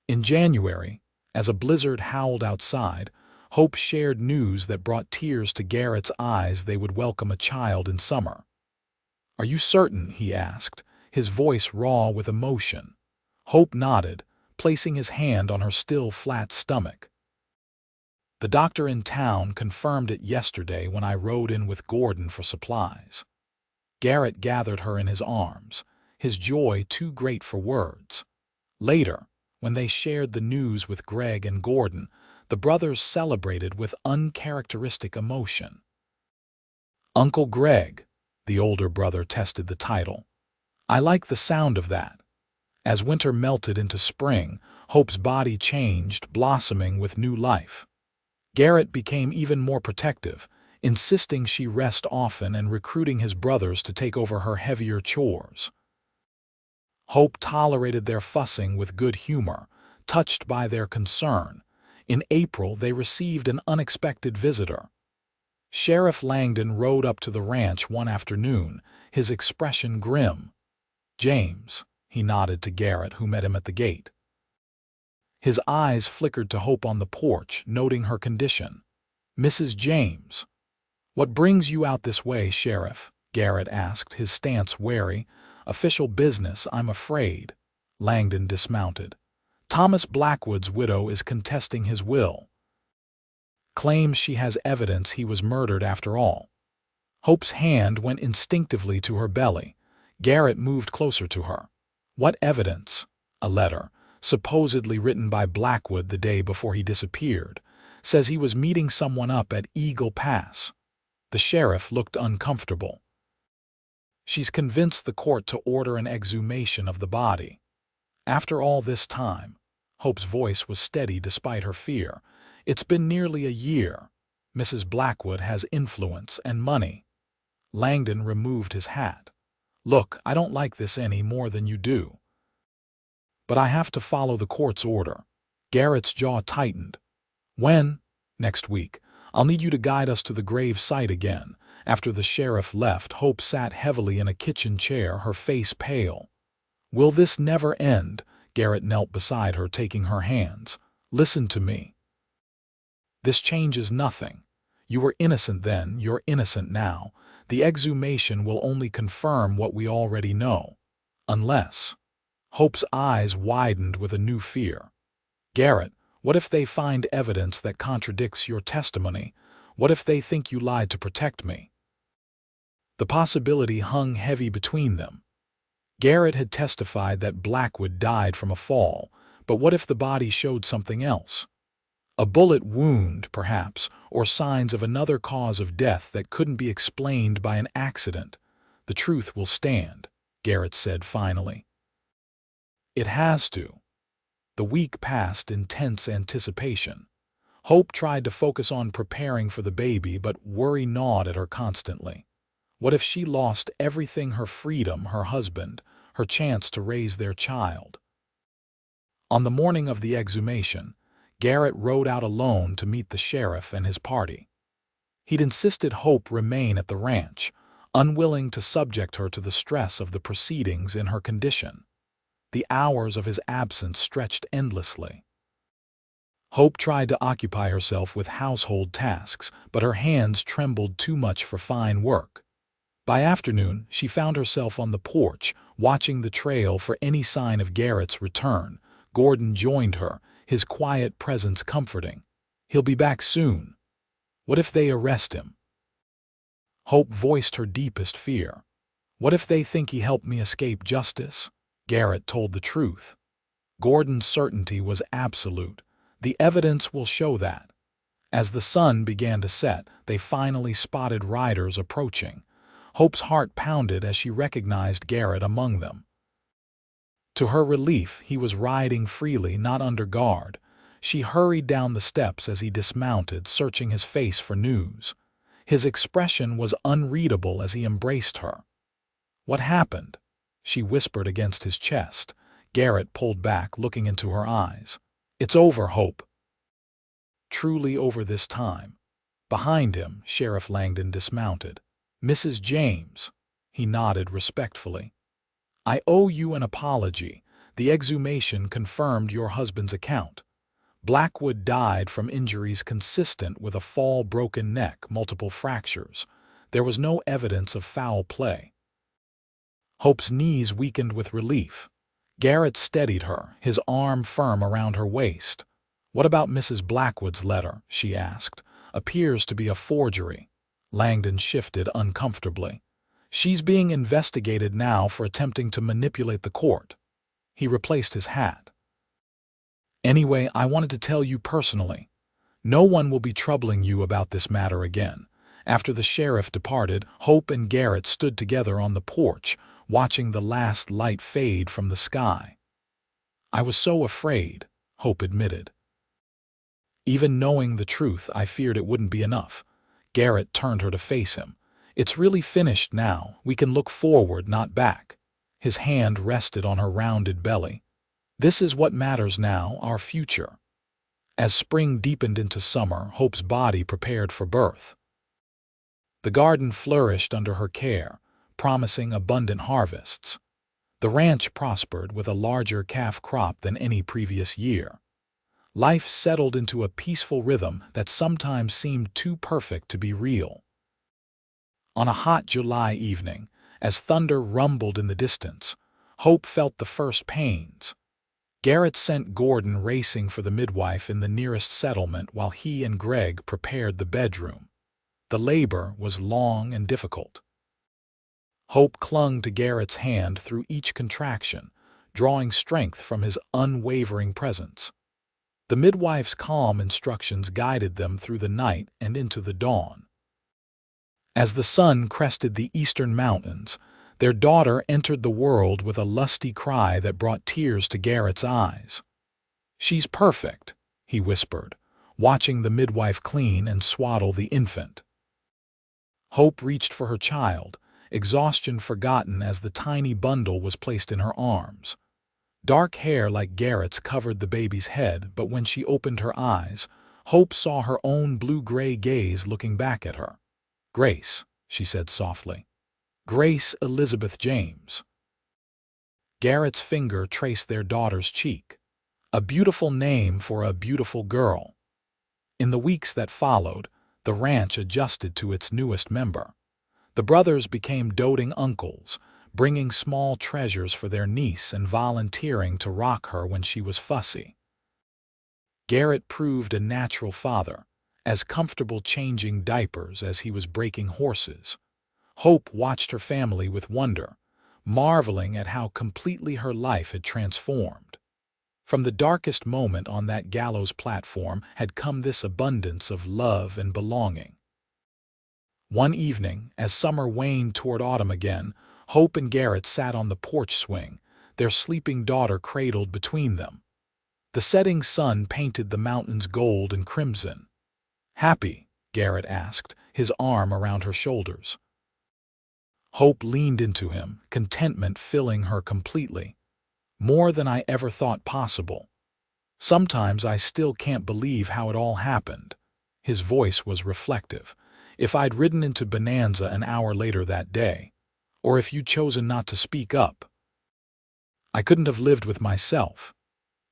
In January, as a blizzard howled outside, Hope shared news that brought tears to Garrett's eyes. They would welcome a child in summer. "Are you certain?" he asked, his voice raw with emotion. Hope nodded, placing his hand on her still flat stomach. "The doctor in town confirmed it yesterday when I rode in with Gordon for supplies." Garrett gathered her in his arms, his joy too great for words. Later, when they shared the news with Greg and Gordon, the brothers celebrated with uncharacteristic emotion. "Uncle Greg," the older brother tested the title. "I like the sound of that." As winter melted into spring, Hope's body changed, blossoming with new life. Garrett became even more protective, insisting she rest often and recruiting his brothers to take over her heavier chores. Hope tolerated their fussing with good humor, touched by their concern. In April, they received an unexpected visitor. Sheriff Langdon rode up to the ranch one afternoon, his expression grim. "James," He nodded to Garrett, who met him at the gate. His eyes flickered to Hope on the porch, noting her condition. "Mrs. James." "What brings you out this way, Sheriff?" Garrett asked, his stance wary. "Official business, I'm afraid." Langdon dismounted. "Thomas Blackwood's widow is contesting his will. Claims she has evidence he was murdered after all." Hope's hand went instinctively to her belly. Garrett moved closer to her. "What evidence?" "A letter, supposedly written by Blackwood the day before he disappeared. Says he was meeting someone up at Eagle Pass." The sheriff looked uncomfortable. "She's convinced the court to order an exhumation of the body." "After all this time?" Hope's voice was steady despite her fear. "It's been nearly a year. Mrs. Blackwood has influence and money." Langdon removed his hat. "Look, I don't like this any more than you do. But I have to follow the court's order." Garrett's jaw tightened. "When?" "Next week. I'll need you to guide us to the grave site again." After the sheriff left, Hope sat heavily in a kitchen chair, her face pale. "Will this never end?" Garrett knelt beside her, taking her hands. "Listen to me. This changes nothing. You were innocent then, you're innocent now. The exhumation will only confirm what we already know. Unless—" Hope's eyes widened with a new fear. "Garrett, what if they find evidence that contradicts your testimony? What if they think you lied to protect me?" The possibility hung heavy between them. Garrett had testified that Blackwood died from a fall, but what if the body showed something else? A bullet wound, perhaps, or signs of another cause of death that couldn't be explained by an accident. "The truth will stand," Garrett said finally. "It has to." The week passed in tense anticipation. Hope tried to focus on preparing for the baby, but worry gnawed at her constantly. What if she lost everything: her freedom, her husband, her chance to raise their child? On the morning of the exhumation, Garrett rode out alone to meet the sheriff and his party. He'd insisted Hope remain at the ranch, unwilling to subject her to the stress of the proceedings in her condition. The hours of his absence stretched endlessly. Hope tried to occupy herself with household tasks, but her hands trembled too much for fine work. By afternoon, she found herself on the porch, watching the trail for any sign of Garrett's return. Gordon joined her, his quiet presence comforting. "He'll be back soon." "What if they arrest him?" Hope voiced her deepest fear. "What if they think he helped me escape justice?" Garrett told the truth. Gordon's certainty was absolute. "The evidence will show that." As the sun began to set, they finally spotted riders approaching. Hope's heart pounded as she recognized Garrett among them. To her relief, he was riding freely, not under guard. She hurried down the steps as he dismounted, searching his face for news. His expression was unreadable as he embraced her. "What happened?" she whispered against his chest. Garrett pulled back, looking into her eyes. "It's over, Hope." "Truly over this time." Behind him, Sheriff Langdon dismounted. "Mrs. James." He nodded respectfully. "I owe you an apology. The exhumation confirmed your husband's account. Blackwood died from injuries consistent with a fall, broken neck, multiple fractures. There was no evidence of foul play." Hope's knees weakened with relief. Garrett steadied her, his arm firm around her waist. "What about Mrs. Blackwood's letter?" she asked. "Appears to be a forgery." Langdon shifted uncomfortably. "She's being investigated now for attempting to manipulate the court." He replaced his hat. "Anyway, I wanted to tell you personally. No one will be troubling you about this matter again." After the sheriff departed, Hope and Garrett stood together on the porch, watching the last light fade from the sky. "I was so afraid," Hope admitted. "Even knowing the truth, I feared it wouldn't be enough." Garrett turned her to face him. "It's really finished now. We can look forward, not back." His hand rested on her rounded belly. "This is what matters now, our future." As spring deepened into summer, Hope's body prepared for birth. The garden flourished under her care, promising abundant harvests. The ranch prospered with a larger calf crop than any previous year. Life settled into a peaceful rhythm that sometimes seemed too perfect to be real. On a hot July evening, as thunder rumbled in the distance, Hope felt the first pains. Garrett sent Gordon racing for the midwife in the nearest settlement while he and Greg prepared the bedroom. The labor was long and difficult. Hope clung to Garrett's hand through each contraction, drawing strength from his unwavering presence. The midwife's calm instructions guided them through the night and into the dawn. As the sun crested the eastern mountains, their daughter entered the world with a lusty cry that brought tears to Garrett's eyes. "She's perfect," he whispered, watching the midwife clean and swaddle the infant. Hope reached for her child, exhaustion forgotten as the tiny bundle was placed in her arms. Dark hair like Garrett's covered the baby's head, but when she opened her eyes, Hope saw her own blue-gray gaze looking back at her. "Grace," she said softly. "Grace Elizabeth James." Garrett's finger traced their daughter's cheek. A beautiful name for a beautiful girl. In the weeks that followed, the ranch adjusted to its newest member. The brothers became doting uncles, bringing small treasures for their niece and volunteering to rock her when she was fussy. Garrett proved a natural father, as comfortable changing diapers as he was breaking horses. Hope watched her family with wonder, marveling at how completely her life had transformed. From the darkest moment on that gallows platform had come this abundance of love and belonging. One evening, as summer waned toward autumn again, Hope and Garrett sat on the porch swing, their sleeping daughter cradled between them. The setting sun painted the mountains gold and crimson. "Happy?" Garrett asked, his arm around her shoulders. Hope leaned into him, contentment filling her completely. "More than I ever thought possible. Sometimes I still can't believe how it all happened." His voice was reflective. "If I'd ridden into Bonanza an hour later that day, or if you'd chosen not to speak up, I couldn't have lived with myself."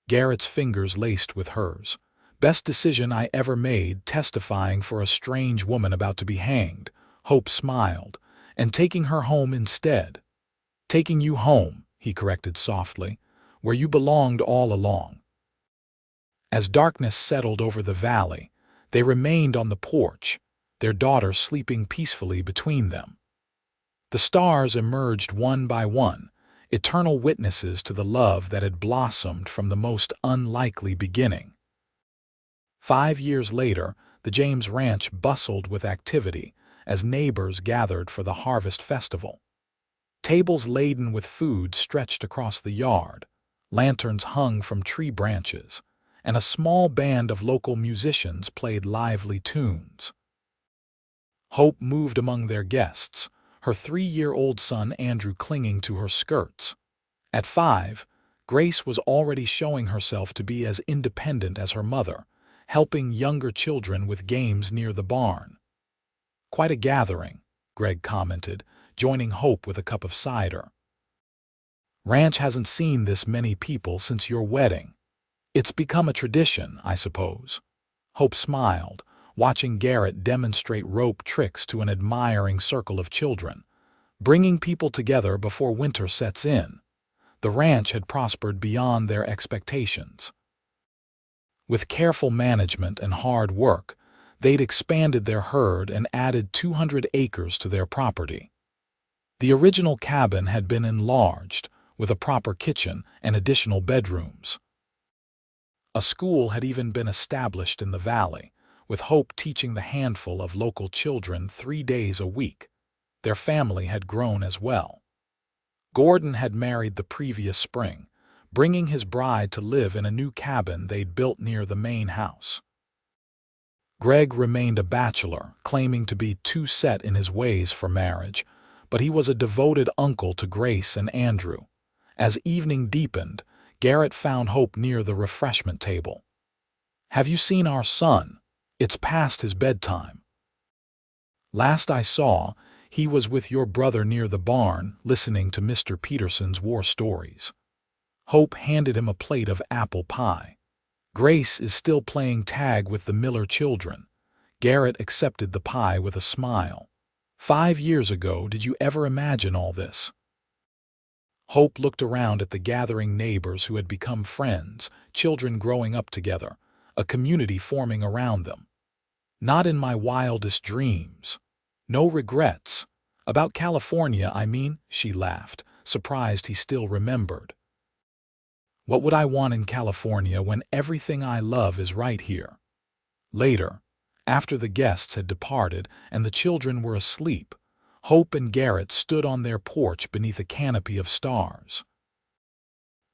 Garrett's fingers laced with hers. "Best decision I ever made, testifying for a strange woman about to be hanged." Hope smiled. "And taking her home instead." "Taking you home," he corrected softly, "where you belonged all along." As darkness settled over the valley, they remained on the porch, their daughter sleeping peacefully between them. The stars emerged one by one, eternal witnesses to the love that had blossomed from the most unlikely beginning. 5 years later, the James Ranch bustled with activity as neighbors gathered for the harvest festival. Tables laden with food stretched across the yard, lanterns hung from tree branches, and a small band of local musicians played lively tunes. Hope moved among their guests, her 3-year-old son Andrew clinging to her skirts. At 5, Grace was already showing herself to be as independent as her mother, helping younger children with games near the barn. "Quite a gathering," Greg commented, joining Hope with a cup of cider. "Ranch hasn't seen this many people since your wedding. It's become a tradition, I suppose." Hope smiled, watching Garrett demonstrate rope tricks to an admiring circle of children, bringing people together before winter sets in. The ranch had prospered beyond their expectations. With careful management and hard work, they'd expanded their herd and added 200 acres to their property. The original cabin had been enlarged, with a proper kitchen and additional bedrooms. A school had even been established in the valley, with Hope teaching the handful of local children 3 days a week. Their family had grown as well. Gordon had married the previous spring, bringing his bride to live in a new cabin they'd built near the main house. Greg remained a bachelor, claiming to be too set in his ways for marriage, but he was a devoted uncle to Grace and Andrew. As evening deepened, Garrett found Hope near the refreshment table. "Have you seen our son? It's past his bedtime." "Last I saw, He was with your brother near the barn, listening to Mr. Peterson's war stories. Hope handed him a plate of apple pie. Grace is still playing tag with the Miller children. Garrett accepted the pie with a smile. 5 years ago, did you ever imagine all this? Hope looked around at the gathering neighbors who had become friends, children growing up together, a community forming around them. Not in my wildest dreams. No regrets. About California, I mean, she laughed, surprised he still remembered. What would I want in California when everything I love is right here? Later, after the guests had departed and the children were asleep, Hope and Garrett stood on their porch beneath a canopy of stars.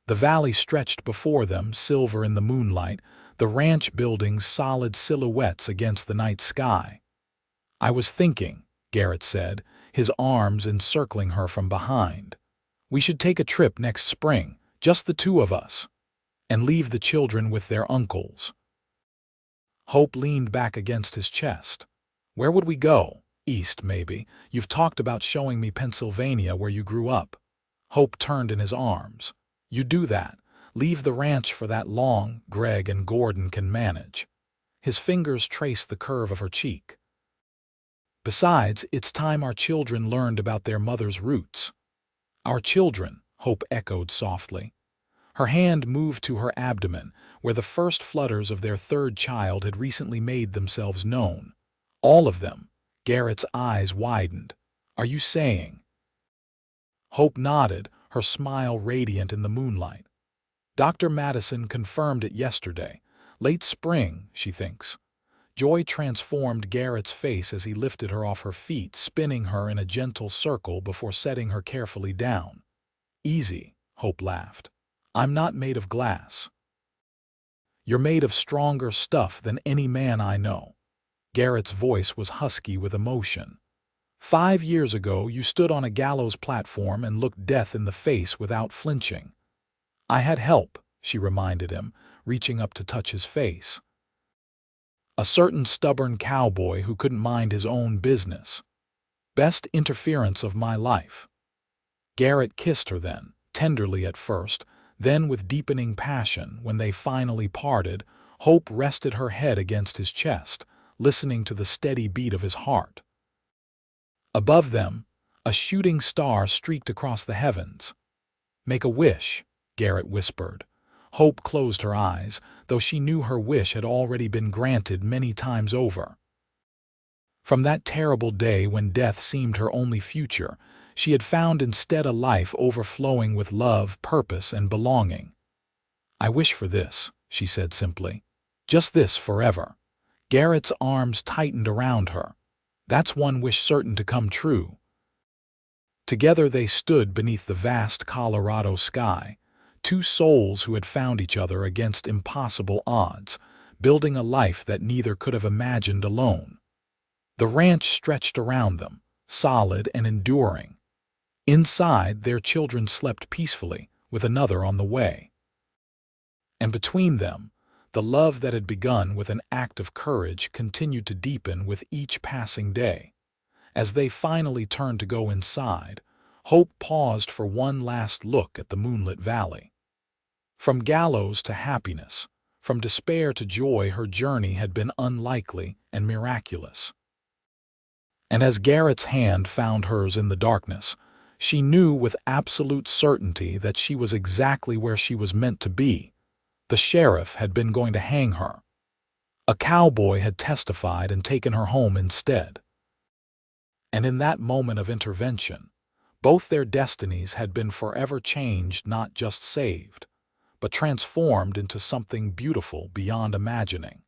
The valley stretched before them, silver in the moonlight, the ranch buildings solid silhouettes against the night sky. I was thinking, Garrett said, his arms encircling her from behind. We should take a trip next spring, just the two of us, and leave the children with their uncles. Hope leaned back against his chest. Where would we go? East, maybe. You've talked about showing me Pennsylvania where you grew up. Hope turned in his arms. You do that. Leave the ranch for that long. Greg and Gordon can manage. His fingers traced the curve of her cheek. Besides, it's time our children learned about their mother's roots. Our children, Hope echoed softly. Her hand moved to her abdomen, where the first flutters of their third child had recently made themselves known. All of them. Garrett's eyes widened. Are you saying? Hope nodded, her smile radiant in the moonlight. Dr. Madison confirmed it yesterday. Late spring, she thinks. Joy transformed Garrett's face as he lifted her off her feet, spinning her in a gentle circle before setting her carefully down. Easy, Hope laughed. I'm not made of glass. You're made of stronger stuff than any man I know. Garrett's voice was husky with emotion. 5 years ago, you stood on a gallows platform and looked death in the face without flinching. I had help, she reminded him, reaching up to touch his face. A certain stubborn cowboy who couldn't mind his own business. Best interference of my life. Garrett kissed her then, tenderly at first, then with deepening passion. When they finally parted, Hope rested her head against his chest, listening to the steady beat of his heart. Above them, a shooting star streaked across the heavens. Make a wish, Garrett whispered. Hope closed her eyes, though she knew her wish had already been granted many times over. From that terrible day when death seemed her only future, she had found instead a life overflowing with love, purpose, and belonging. I wish for this, she said simply. Just this forever. Garrett's arms tightened around her. That's one wish certain to come true. Together they stood beneath the vast Colorado sky, two souls who had found each other against impossible odds, building a life that neither could have imagined alone. The ranch stretched around them, solid and enduring. Inside, their children slept peacefully, with another on the way. And between them, the love that had begun with an act of courage continued to deepen with each passing day. As they finally turned to go inside, Hope paused for one last look at the moonlit valley. From gallows to happiness, from despair to joy, her journey had been unlikely and miraculous. And as Garrett's hand found hers in the darkness, she knew with absolute certainty that she was exactly where she was meant to be. The sheriff had been going to hang her. A cowboy had testified and taken her home instead. And in that moment of intervention, both their destinies had been forever changed, not just saved, but transformed into something beautiful beyond imagining.